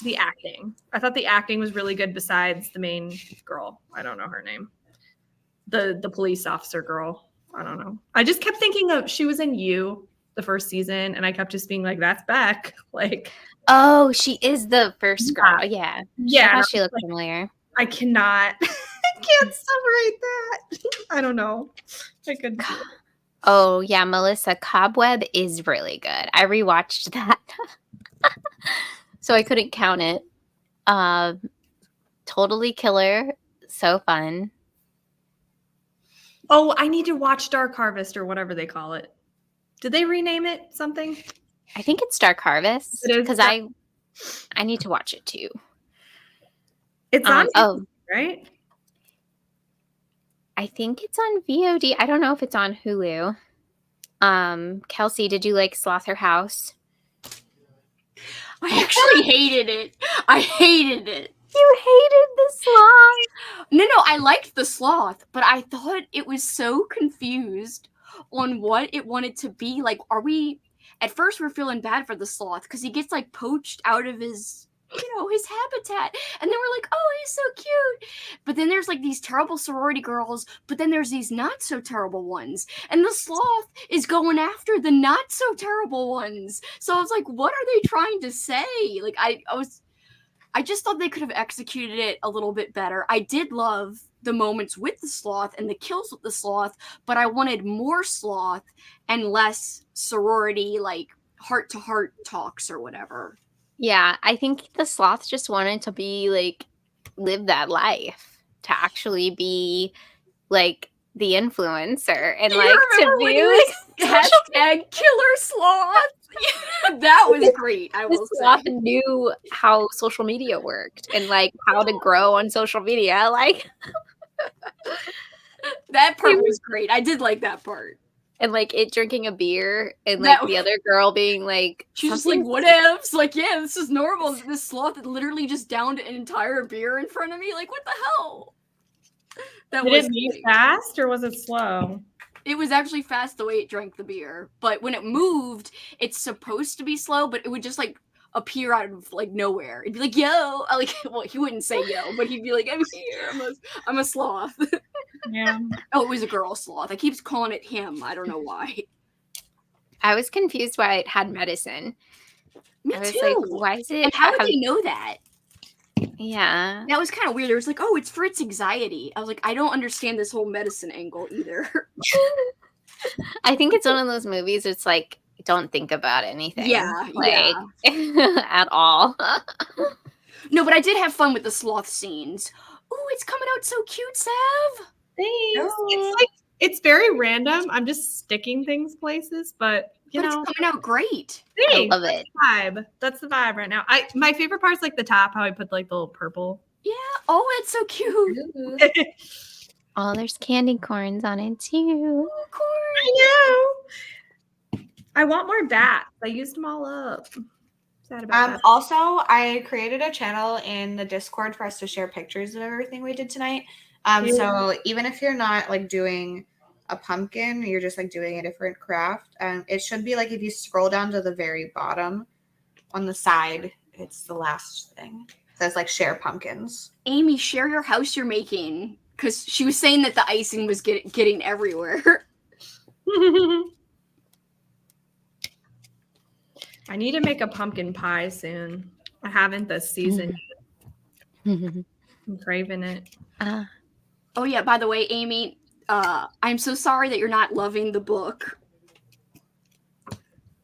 the acting. I thought the acting was really good besides the main girl. I don't know her name. The police officer girl. I don't know. I just kept thinking of, she was in You the first season, and I kept just being like, that's Beck. Like, oh, she is the first girl. Yeah. Yeah. I thought she looked familiar. I cannot I can't separate that. I don't know. I could. Oh yeah, Melissa, Cobweb is really good. I rewatched that. So I couldn't count it. Totally killer. So fun. Oh, I need to watch Dark Harvest or whatever they call it. Did they rename it something? I think it's Dark Harvest because I need to watch it too. It's on right? I think it's on VOD. I don't know if it's on Hulu. Kelsey, did you like Slaughter House? I actually hated it. I hated it. You hated the sloth? No, I liked the sloth, but I thought it was so confused on what it wanted to be. Like, at first we're feeling bad for the sloth because he gets like poached out of his habitat, and then we're like, oh, he's so cute. But then there's like these terrible sorority girls, but then there's these not so terrible ones, and the sloth is going after the not so terrible ones. So I was like, what are they trying to say? Like, I just thought they could have executed it a little bit better. I did love the moments with the sloth and the kills with the sloth, but I wanted more sloth and less sorority, like heart-to-heart talks or whatever. Yeah, I think the sloth just wanted to be like, live that life, to actually be like the influencer and like to be like hashtag killer sloth. That was great. I will say. Sloth knew how social media worked and like how to grow on social media. Like that part was great. I did like that part. And like it drinking a beer and like the other girl being like, she's just like, what ifs? Like, yeah, this is normal. This sloth literally just downed an entire beer in front of me. Like, what the hell? Did it move fast or was it slow? It was actually fast the way it drank the beer, but when it moved, it's supposed to be slow, but it would just like appear out of like nowhere. It'd be like, yo, like, well, he wouldn't say yo, but he'd be like, I'm here. I'm a sloth. Yeah. Oh, it was a girl sloth. I keep calling it him. I don't know why. I was confused why it had medicine. Me I was too. like, why is it? And how would they know that? Yeah. That was kind of weird. It was like, oh, it's for its anxiety. I was like, I don't understand this whole medicine angle either. I think it's one of those movies. It's like, don't think about anything. Yeah. Like, at all. No, but I did have fun with the sloth scenes. Ooh, it's coming out so cute, Sav. Thanks. It's like, it's very random. I'm just sticking things places, but you know, it's coming out great. I love it. That's the vibe right now. My favorite part is like the top, how I put like the little purple. Yeah, Oh, it's so cute. Ooh. Oh, there's candy corns on it too. Oh, corn. I know. I want more bats. I used them all up. Sad about that. Also, I created a channel in the Discord for us to share pictures of everything we did tonight. So even if you're not like doing a pumpkin, you're just like doing a different craft. It should be like if you scroll down to the very bottom on the side, it's the last thing. It says like share pumpkins. Amy, share your house you're making, because she was saying that the icing was getting everywhere. I need to make a pumpkin pie soon. I haven't this season. I'm craving it. Oh yeah, by the way, Amy, I'm so sorry that you're not loving the book.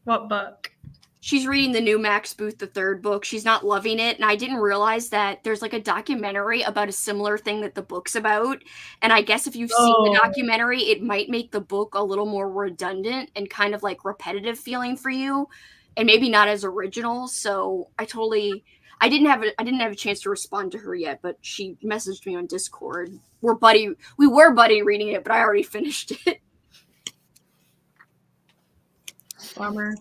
What book? She's reading the new Max Booth, the third book. She's not loving it, and I didn't realize that there's like a documentary about a similar thing that the book's about. And I guess if you've seen the documentary, it might make the book a little more redundant and kind of like repetitive feeling for you, and maybe not as original. So I didn't have a chance to respond to her yet, but she messaged me on Discord. We were buddy reading it, but I already finished it. Bummer.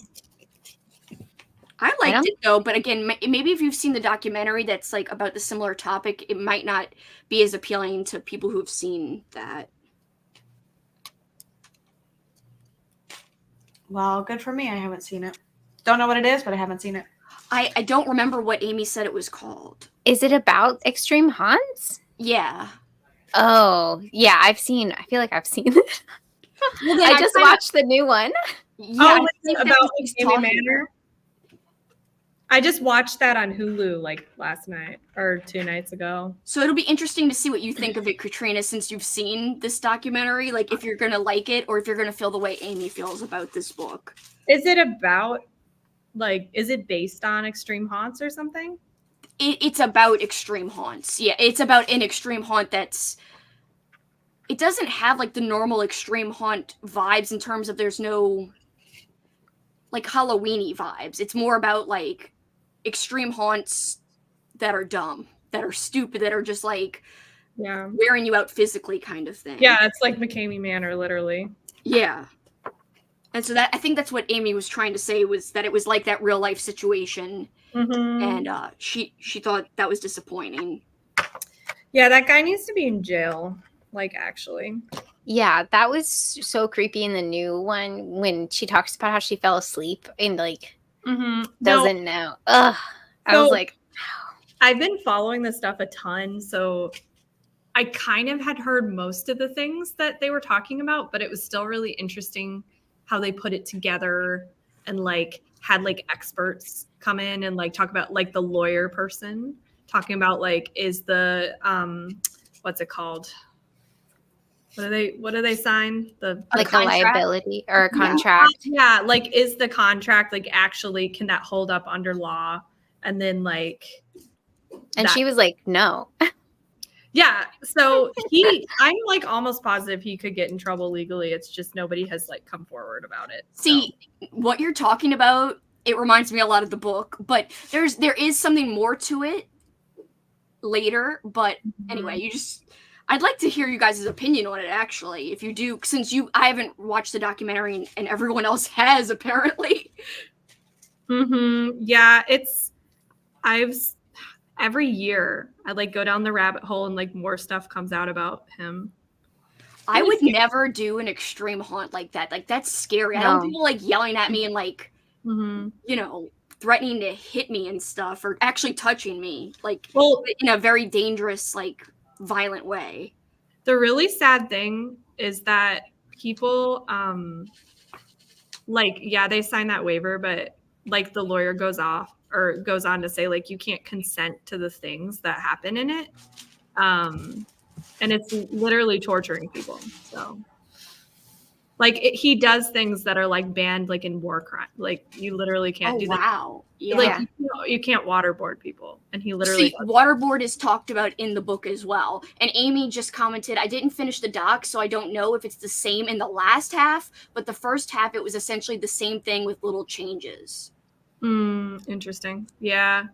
I liked it though, but again, maybe if you've seen the documentary that's like about the similar topic, it might not be as appealing to people who have seen that. Well, good for me. I haven't seen it. Don't know what it is, but I haven't seen it. I don't remember what Amy said it was called. Is it about extreme haunts? Yeah. Oh, yeah, I feel like I've seen it. Well, I just watched the new one. Yeah, it's about McKamey Manor. I just watched that on Hulu like last night or 2 nights ago. So it'll be interesting to see what you think of it, Katrina, since you've seen this documentary. Like if you're gonna like it or if you're gonna feel the way Amy feels about this book. Is it about is it based on extreme haunts or something? It's about extreme haunts. Yeah, it's about an extreme haunt it doesn't have like the normal extreme haunt vibes in terms of there's no like Halloween-y vibes. It's more about like extreme haunts that are dumb, that are stupid, that are just like wearing you out physically kind of thing. Yeah, it's like McKamey Manor, literally. Yeah. And so I think that's what Amy was trying to say, was that it was like that real life situation. Mm-hmm. And she thought that was disappointing. Yeah, that guy needs to be in jail. Like, actually. Yeah, that was so creepy in the new one when she talks about how she fell asleep and doesn't know. Ugh. I was like, I've been following this stuff a ton, so I kind of had heard most of the things that they were talking about, but it was still really interesting how they put it together and had experts come in and talk about the lawyer person talking about is the what's it called? What do they sign? The a liability or a contract. Yeah, is the contract actually, can that hold up under law? And then and she was like, no. Yeah, so I'm almost positive he could get in trouble legally. It's just nobody has come forward about it. See, what you're talking about, it reminds me a lot of the book, but there is something more to it later. But anyway, I'd like to hear you guys' opinion on it, actually. If you do, since I haven't watched the documentary and everyone else has, apparently. Yeah, every year I go down the rabbit hole and more stuff comes out about him. I would never do an extreme haunt like that. That's scary. No. I don't want people yelling at me and threatening to hit me and stuff, or actually touching me in a very dangerous violent way. The really sad thing is that people they sign that waiver, but the lawyer goes on to say you can't consent to the things that happen in it, and it's literally torturing people. So he does things that are banned in war crime. You literally can't do that. Wow. Yeah. You can't waterboard people, and he literally waterboard is talked about in the book as well. And Amy just commented, I didn't finish the doc, so I don't know if it's the same in the last half, but the first half it was essentially the same thing with little changes. Interesting. Yeah.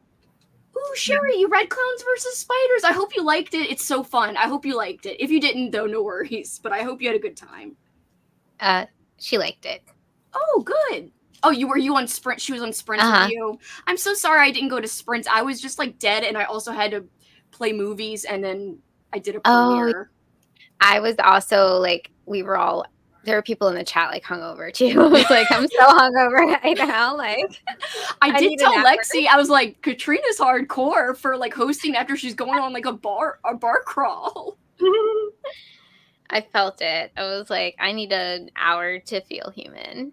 Ooh, Sherry, you read Clowns versus Spiders. I hope you liked it. It's so fun. I hope you liked it. If you didn't, though, no worries. But I hope you had a good time. She liked it. Oh, good. Oh, were you on Sprint? She was on Sprints with you. I'm so sorry I didn't go to Sprints. I was just like dead, and I also had to play movies, and then I did a premiere. I was also like, there were people in the chat like hungover too. I was like, I'm so hungover right now. Like, I did tell Lexi, I was like, Katrina's hardcore for like hosting after she's going on like a bar crawl. I felt it. I was like, I need an hour to feel human.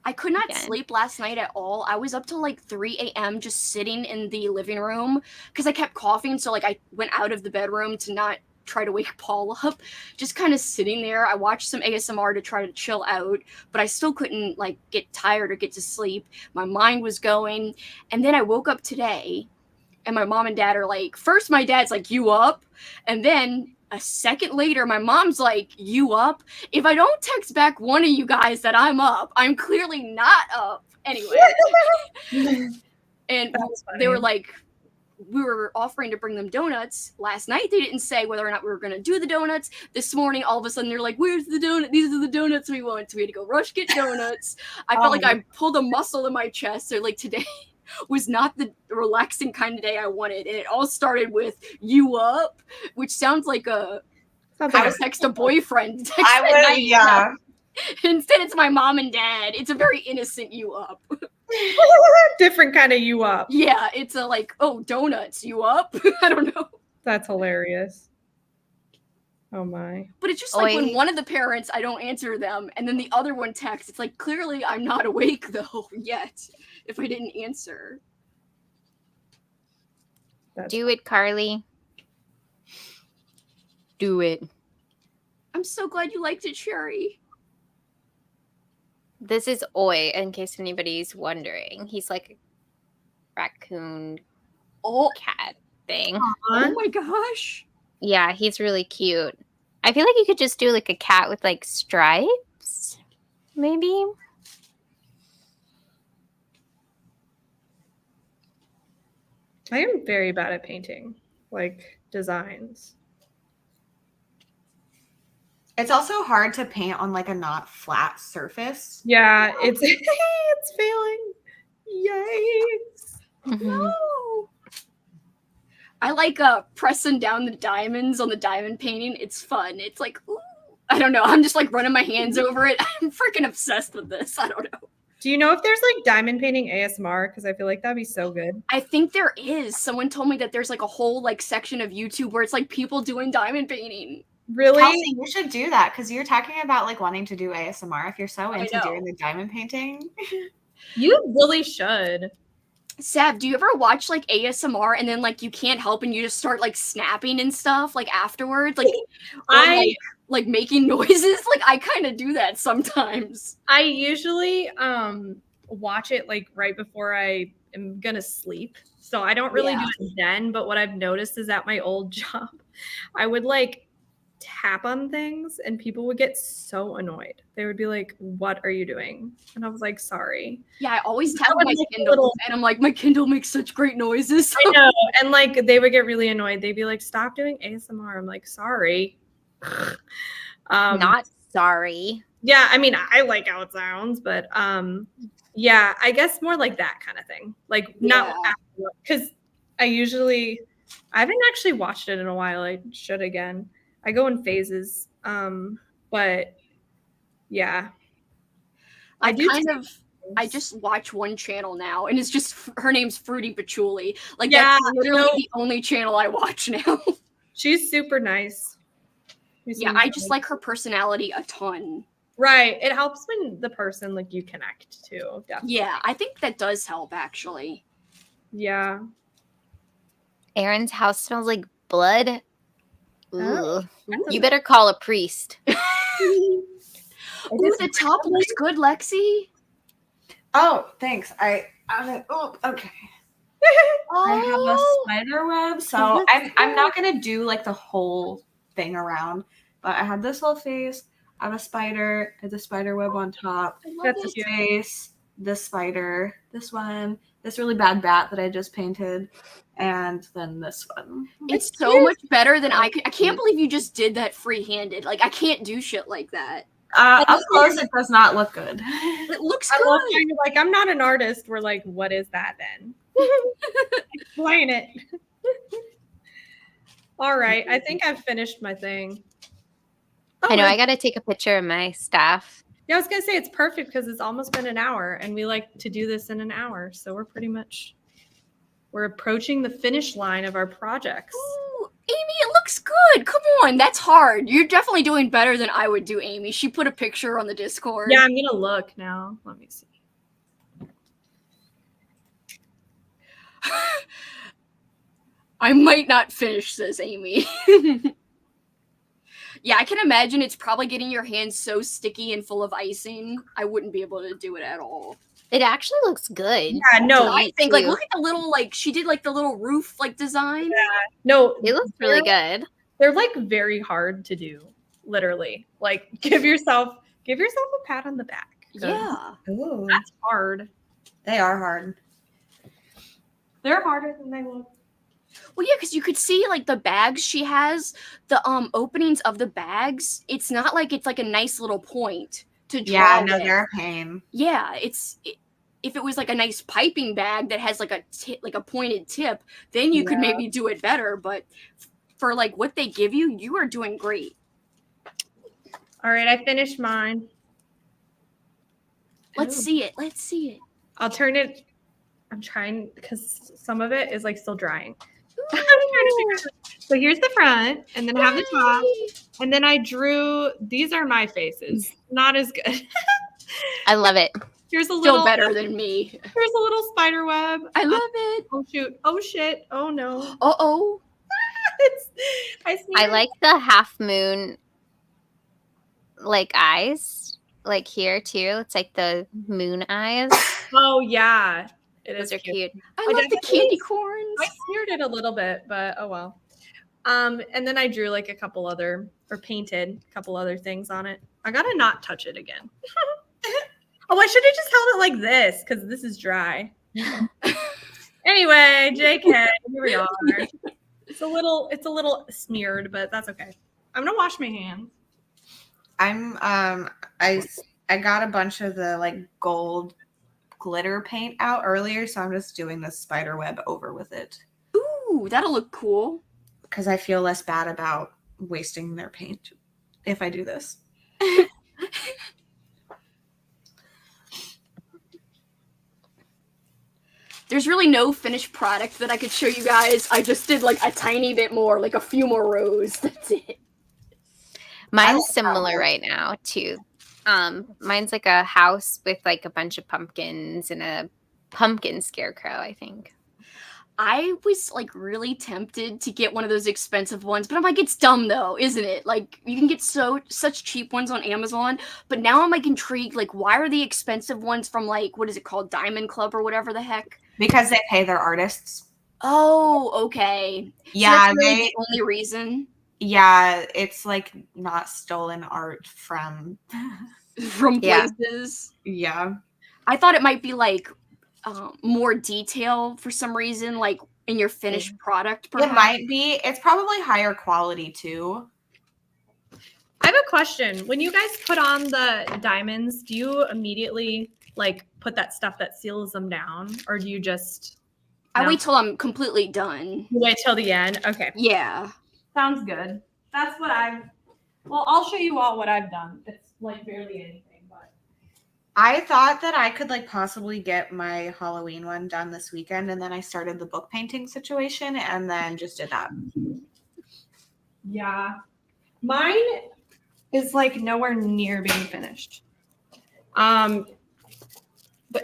I could not sleep last night at all. I was up till like 3 a.m. just sitting in the living room because I kept coughing. So like I went out of the bedroom to not try to wake Paul up, just kind of sitting there. I watched some ASMR to try to chill out, but I still couldn't like get tired or get to sleep. My mind was going. And then I woke up today and my mom and dad are like, first my dad's like, you up? And then a second later, my mom's like, you up? If I don't text back one of you guys that I'm up, I'm clearly not up. Anyway. And they were like, we were offering to bring them donuts. Last night, they didn't say whether or not we were going to do the donuts. This morning, all of a sudden, they're like, where's the donut? These are the donuts we want. So we had to go rush get donuts. I felt like I pulled a muscle in my chest. So like today was not the relaxing kind of day I wanted. And it all started with you up, which sounds like I would text a boyfriend. Yeah. Instead, it's my mom and dad. It's a very innocent you up. Different kind of you up. Yeah, it's a like, oh, donuts, you up? I don't know. That's hilarious. Oh my. But it's just like when one of the parents, I don't answer them, and then the other one texts. It's like, clearly I'm not awake though yet if I didn't answer. Do it, Carly. Do it. I'm so glad you liked it, Sherry. This is Oi, in case anybody's wondering. He's like a raccoon cat thing. Oh my gosh. Yeah, he's really cute. I feel like you could just do like a cat with like stripes, maybe. I am very bad at painting, like designs. It's also hard to paint on like a not flat surface. Yeah, it's it's failing. Yikes. Mm-hmm. No. I like pressing down the diamonds on the diamond painting. It's fun. It's like, ooh. I don't know. I'm just like running my hands over it. I'm freaking obsessed with this. I don't know. Do you know if there's like diamond painting ASMR? Because I feel like that'd be so good. I think there is. Someone told me that there's like a whole like section of YouTube where it's like people doing diamond painting. Really? Kelsey, you should do that because you're talking about like wanting to do ASMR. If you're so into doing the diamond painting, you really should. Sav, do you ever watch like ASMR and then like you can't help and you just start like snapping and stuff like afterwards? Like like making noises? Like I kind of do that sometimes. I usually watch it like right before I am gonna sleep. So I don't really do it then, but what I've noticed is at my old job, I would like tap on things and people would get so annoyed. They would be like, what are you doing? And I was like, sorry. Yeah, I always tap on my Kindle and I'm like, my Kindle makes such great noises. I know. And like they would get really annoyed. They'd be like, stop doing ASMR. I'm like, sorry. Not sorry. Yeah, I mean, I like how it sounds, but yeah, I guess more like that kind of thing. Like not because I haven't actually watched it in a while. I should again. I go in phases. But yeah. I just watch one channel now and it's just her name's Fruity Patchouli. Like that's literally the only channel I watch now. She's super nice. I just like her personality a ton. Right. It helps when the person like you connect to. Definitely. Yeah, I think that does help actually. Yeah. Aaron's house smells like blood. Ooh. You better call a priest. Ooh, the top looks good, Lexi. Oh, thanks. Okay. I have a spider web, so I'm not gonna do like the whole thing around, but I have this little face. I have a spider, the spider web on top. That's a face. This spider, this one, this really bad bat that I just painted, and then this one. It's so much better than I could. I can't believe you just did that free-handed. Like, I can't do shit like that. Up close, it does not look good. It looks I love good. how you're like, I'm not an artist. We're like, what is that then? Explain it. All right. I think I've finished my thing. I know I got to take a picture of my staff. Yeah, I was gonna say it's perfect because it's almost been an hour, and we like to do this in an hour, so we're approaching the finish line of our projects. Ooh, Amy, it looks good. Come on, that's hard. You're definitely doing better than I would do, Amy. She put a picture on the Discord. Yeah, I'm gonna look now. Let me see. I might not finish this, Amy. Yeah, I can imagine it's probably getting your hands so sticky and full of icing. I wouldn't be able to do it at all. It actually looks good. Yeah, no, I think, like, look at the little, like, she did, like, the little roof, like, design. Yeah, no, It looks really good. They're like very hard to do, literally. Like, give yourself a pat on the back. Yeah. Ooh, That's hard. they are hard. They're harder than they look. Well, yeah, because you could see, like, the bags she has, the openings of the bags. It's not like it's, like, a nice little point to draw. Yeah, no, with. they're a pain. Yeah, if it was like a nice piping bag that has like a pointed tip, then you could maybe do it better. But for like what they give you, you are doing great. All right, I finished mine. Let's see it. Let's see it. I'll turn it. I'm trying because some of it is like still drying. I'm trying to figure out. So here's the front, and then I have the top, and then I drew. These are my faces. Not as good. I love it. Here's a Still little better than me. Here's a little spider web. I love it. Oh shoot! Oh shit! Oh no! Uh-oh. I like the half moon like eyes. Like here too. It's like the moon eyes. Oh yeah, Those are cute. I love the candy corns. I smeared it a little bit, but oh well. And then I drew like painted a couple other things on it. I gotta not touch it again. Oh, I should have just held it like this because this is dry. Anyway, JK, here we are. It's a little smeared, but that's okay. I'm gonna wash my hands. I got a bunch of the like gold glitter paint out earlier, so I'm just doing this spider web over with it. Ooh, that'll look cool. Because I feel less bad about wasting their paint if I do this. There's really no finished product that I could show you guys. I just did like a tiny bit more, like a few more rows. That's it. Mine's similar right now too. Mine's like a house with like a bunch of pumpkins and a pumpkin scarecrow, I think. I was like really tempted to get one of those expensive ones, but I'm like, it's dumb though, isn't it? Like you can get such cheap ones on Amazon, but now I'm like intrigued. Like, why are the expensive ones from like what is it called, Diamond Club or whatever the heck? Because they pay their artists. Oh, okay. Yeah, so that's really the only reason. Yeah, it's like not stolen art from places. Yeah. I thought it might be like more detail for some reason, like in your finished product. Perhaps. It might be. It's probably higher quality too. I have a question. When you guys put on the diamonds, do you immediately like put that stuff that seals them down, or do you just? I wait till I'm completely done. You wait till the end. Okay. Yeah. Sounds good. That's what well, I'll show you all what I've done. It's like barely anything, but I thought that I could like possibly get my Halloween one done this weekend, and then I started the book painting situation and then just did that. Yeah. Mine is like nowhere near being finished. But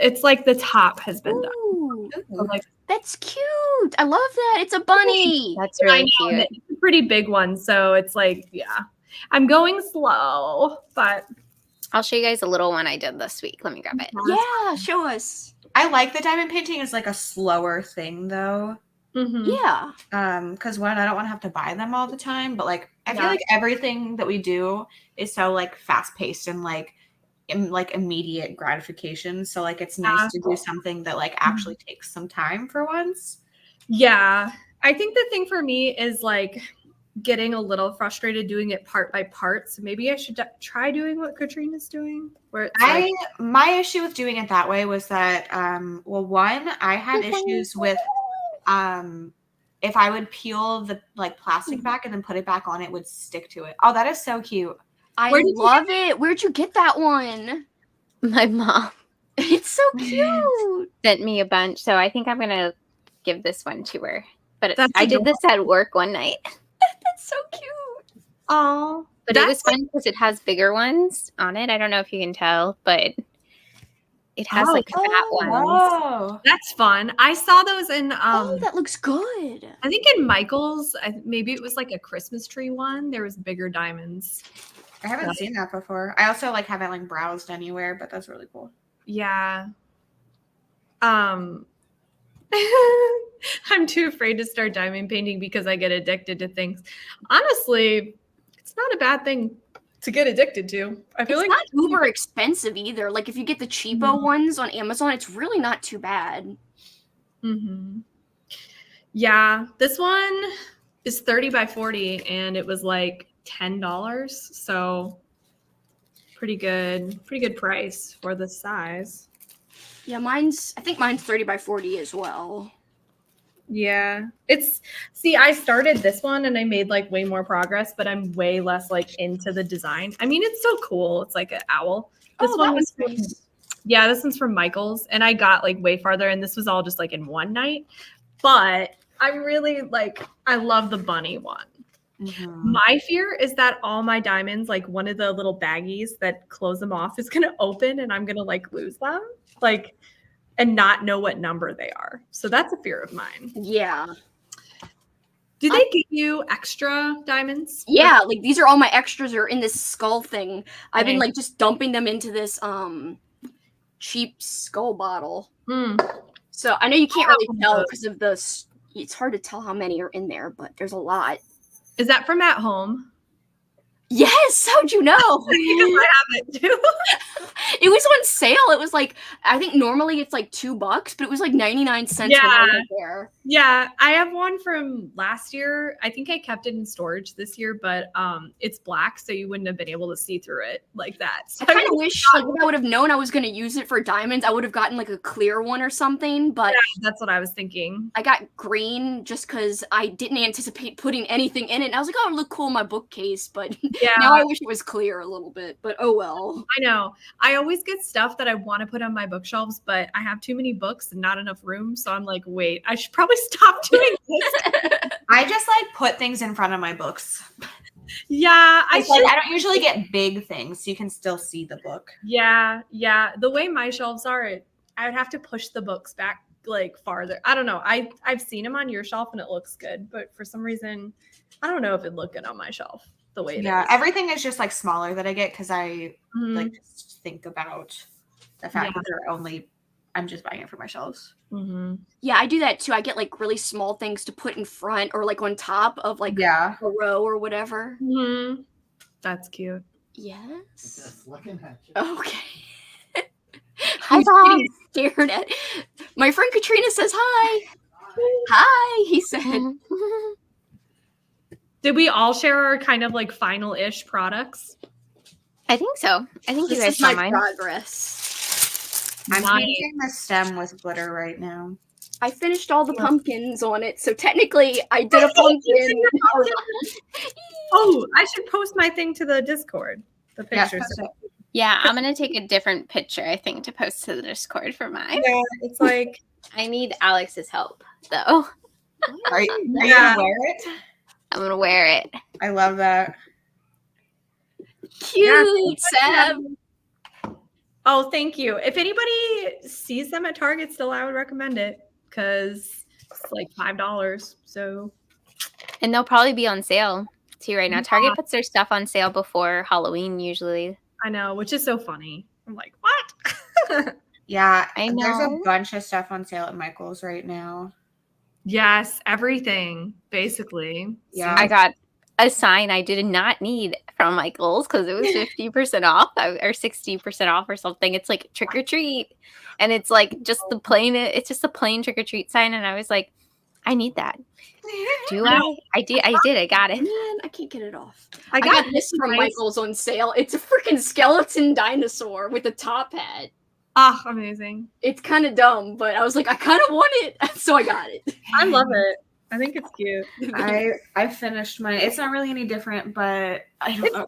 it's like the top has been done. So, like, that's cute. I love that. It's a bunny. That's really cute. It's a pretty big one, so it's like, yeah. I'm going slow, but I'll show you guys a little one I did this week. Let me grab it. Yeah, show us. I like the diamond painting. It's like a slower thing though. Mm-hmm. Yeah. Because one, I don't want to have to buy them all the time, but like I feel like everything that we do is so like fast paced and like like immediate gratification. So like it's nice to do something that like actually takes some time for once. Yeah. I think the thing for me is like getting a little frustrated doing it part by part. So maybe I should try doing what Katrina's doing. Where it's my issue with doing it that way was that well, one, I had issues with if I would peel the like plastic back and then put it back on, it would stick to it. Oh, that is so cute. I love it. Where'd you get that one? My mom. It's so cute. Sent me a bunch, so I think I'm gonna give this one to her. But That's I did this at work one night. That's so cute. Oh, but it was fun because it has bigger ones on it. I don't know if you can tell, but it has like fat ones. Oh, that's fun. I saw those in oh, that looks good. I think in Michael's, maybe it was like a Christmas tree one. There was bigger diamonds. I haven't seen that before. I also like haven't like browsed anywhere, but that's really cool. Yeah. I'm too afraid to start diamond painting because I get addicted to things. Honestly, it's not a bad thing to get addicted to. I feel it's like not uber expensive either. Like if you get the cheapo ones on Amazon, it's really not too bad. Mm-hmm. Yeah, this one is 30 by 40 and it was like $10. So pretty good price for the size. Yeah, I think mine's 30 by 40 as well. Yeah, I started this one and I made like way more progress, but I'm way less like into the design. I mean, it's so cool. It's like an owl. This one was nice. Yeah, this one's from Michael's and I got like way farther and this was all just like in one night, but I'm really like, I love the bunny one. Mm-hmm. My fear is that all my diamonds, like one of the little baggies that close them off is going to open and I'm going to like lose them. Like, and not know what number they are. So that's a fear of mine. Yeah. Do they give you extra diamonds? Yeah, like these are all my extras are in this skull thing. I've been like just dumping them into this cheap skull bottle. So I know you can't really tell because of it's hard to tell how many are in there, but there's a lot. Is that from at home? Yes, how'd you know? I have it too. It was on sale. It was like, I think normally it's like $2, but it was like 99 cents when I went there. Yeah, I have one from last year. I think I kept it in storage this year, but it's black, so you wouldn't have been able to see through it like that. So I kind of wish like, if I would have known I was going to use it for diamonds, I would have gotten like a clear one or something, but yeah, that's what I was thinking. I got green just because I didn't anticipate putting anything in it. And I was like, oh, it'll look cool in my bookcase, but now I wish it was clear a little bit, but oh well. I know. I always get stuff that I want to put on my bookshelves, but I have too many books and not enough room. So I'm like, wait, I should probably stop doing this. I just like put things in front of my books. Yeah. I don't usually get big things, so you can still see the book. Yeah. Yeah. The way my shelves are, I would have to push the books back like farther. I don't know. I've seen them on your shelf and it looks good, but for some reason, I don't know if it'd look good on my shelf. The way it is. Everything is just like smaller that I get because I like just think about the fact that I'm just buying it for my shelves. Yeah, I do that too. I get like really small things to put in front or like on top of like a row or whatever. That's cute. Yes. Just looking at you. Okay. I'm getting stared at. My friend Katrina says hi. Hi, he said. Did we all share our kind of like final-ish products? I think so. I think this you guys is my mine. Progress. I'm painting the stem with glitter right now. I finished all the pumpkins on it, so technically I did a pumpkin. Oh, I should post my thing to the Discord. The pictures. Yeah, I'm gonna take a different picture, I think, to post to the Discord for mine. Yeah, it's like I need Alex's help, though. Are you gonna wear it? I'm gonna wear it. I love that. Cute, Seb. Oh, thank you. If anybody sees them at Target still, I would recommend it because it's like $5. So, and they'll probably be on sale too right now. Target puts their stuff on sale before Halloween usually. I know, which is so funny. I'm like, what? Yeah, I know. There's a bunch of stuff on sale at Michael's right now. Yes, everything basically. Yeah, I got a sign I did not need from Michael's because it was 50% off or 60% off or something. It's like trick or treat, and it's like just the plain. It's just a plain trick or treat sign, and I was like, I need that. Do I? I did. I got it. Man, I can't get it off. I I got got this from nice- Michael's on sale. It's a freaking skeleton dinosaur with a top hat. Oh, amazing. It's kind of dumb, but I was like, I kind of want it, so I got it. I love it. I think it's cute. I finished my. It's not really any different, but I don't It's know.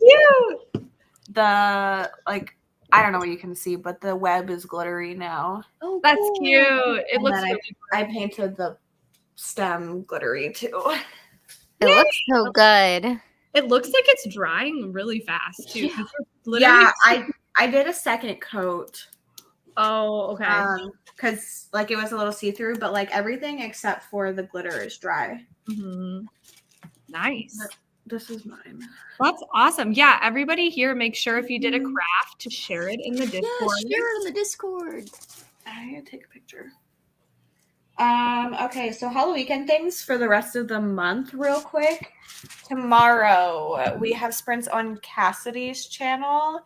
cute. The like I don't know what you can see, but the web is glittery now. Oh, That's cool. cute. It And looks then really I painted the stem glittery too. It looks so good. It looks like it's drying really fast too. 'Cause you're literally- Yeah, I did a second coat. Oh, okay. Because like it was a little see-through, but like everything except for the glitter is dry. Mhm. Nice. This is mine. That's awesome. Yeah, everybody here, make sure if you did a craft to share it in the Yeah, Discord. share it on the Discord. I'm gonna take a picture. Okay, so Halloweekend things for the rest of the month, real quick. Tomorrow we have sprints on Cassidy's channel.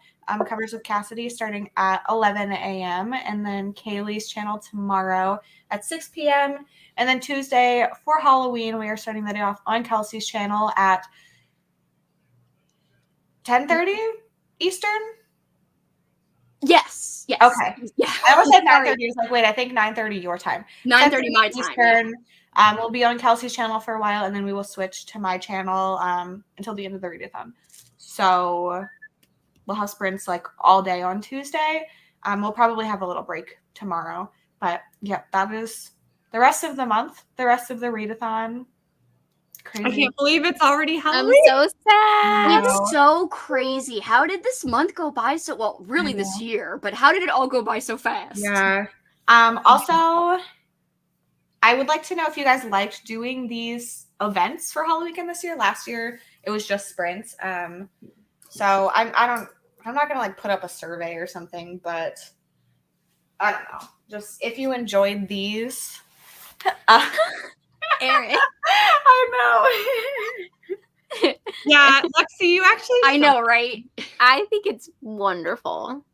Covers with Cassidy starting at 11 a.m. and then Kaylee's channel tomorrow at 6 p.m. And then Tuesday for Halloween, we are starting the day off on Kelsey's channel at 10:30 Eastern. Yes. Yes. Okay. Yeah. I almost said Sorry. 9:30. I was like, wait, I think 9:30 your time. 9:30 my time. Yeah. Eastern. We'll be on Kelsey's channel for a while, and then we will switch to my channel until the end of the readathon. So we'll have sprints like all day on Tuesday. We'll probably have a little break tomorrow, but yep, that is the rest of the month. The rest of the readathon. Crazy. I can't believe it's already I'm Halloween. so sad. That's so crazy. How did this month go by so well? Really, this year, but how did it all go by so fast? Yeah. Also, I would like to know if you guys liked doing these events for Halloweekend this year. Last year, it was just sprints. So I'm not gonna like put up a survey or something, but I don't know. Just if you enjoyed these, Erin. I know. Yeah, Lexi, you actually. I know, right? I think it's wonderful.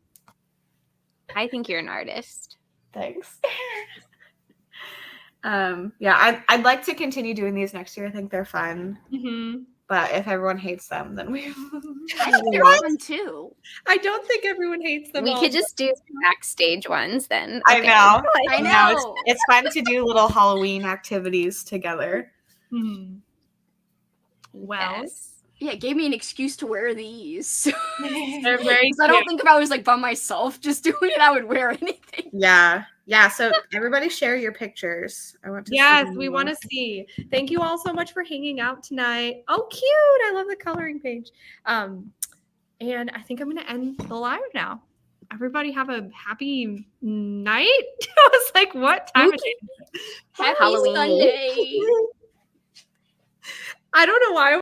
I think you're an artist. Thanks. Yeah, I'd like to continue doing these next year. I think they're fun. Mhm. But if everyone hates them, then we. I think they're fun too. I don't think everyone hates them. We all. could just do backstage ones then. I Okay. know. I know. know. It's fun to do little Halloween activities together. Mhm. Well, Yes. Yeah, it gave me an excuse to wear these. they're very 'Cause I don't cute. think if I was like by myself just doing it, I would wear anything. Yeah. Yeah. So everybody share your pictures. I want to Yes, see we them want all. to see. Thank you all so much for hanging out tonight. Oh, cute. I love the coloring page. And I think I'm going to end the live now. Everybody have a happy night. I was like, what time is it? Happy Halloween. Sunday. I don't know why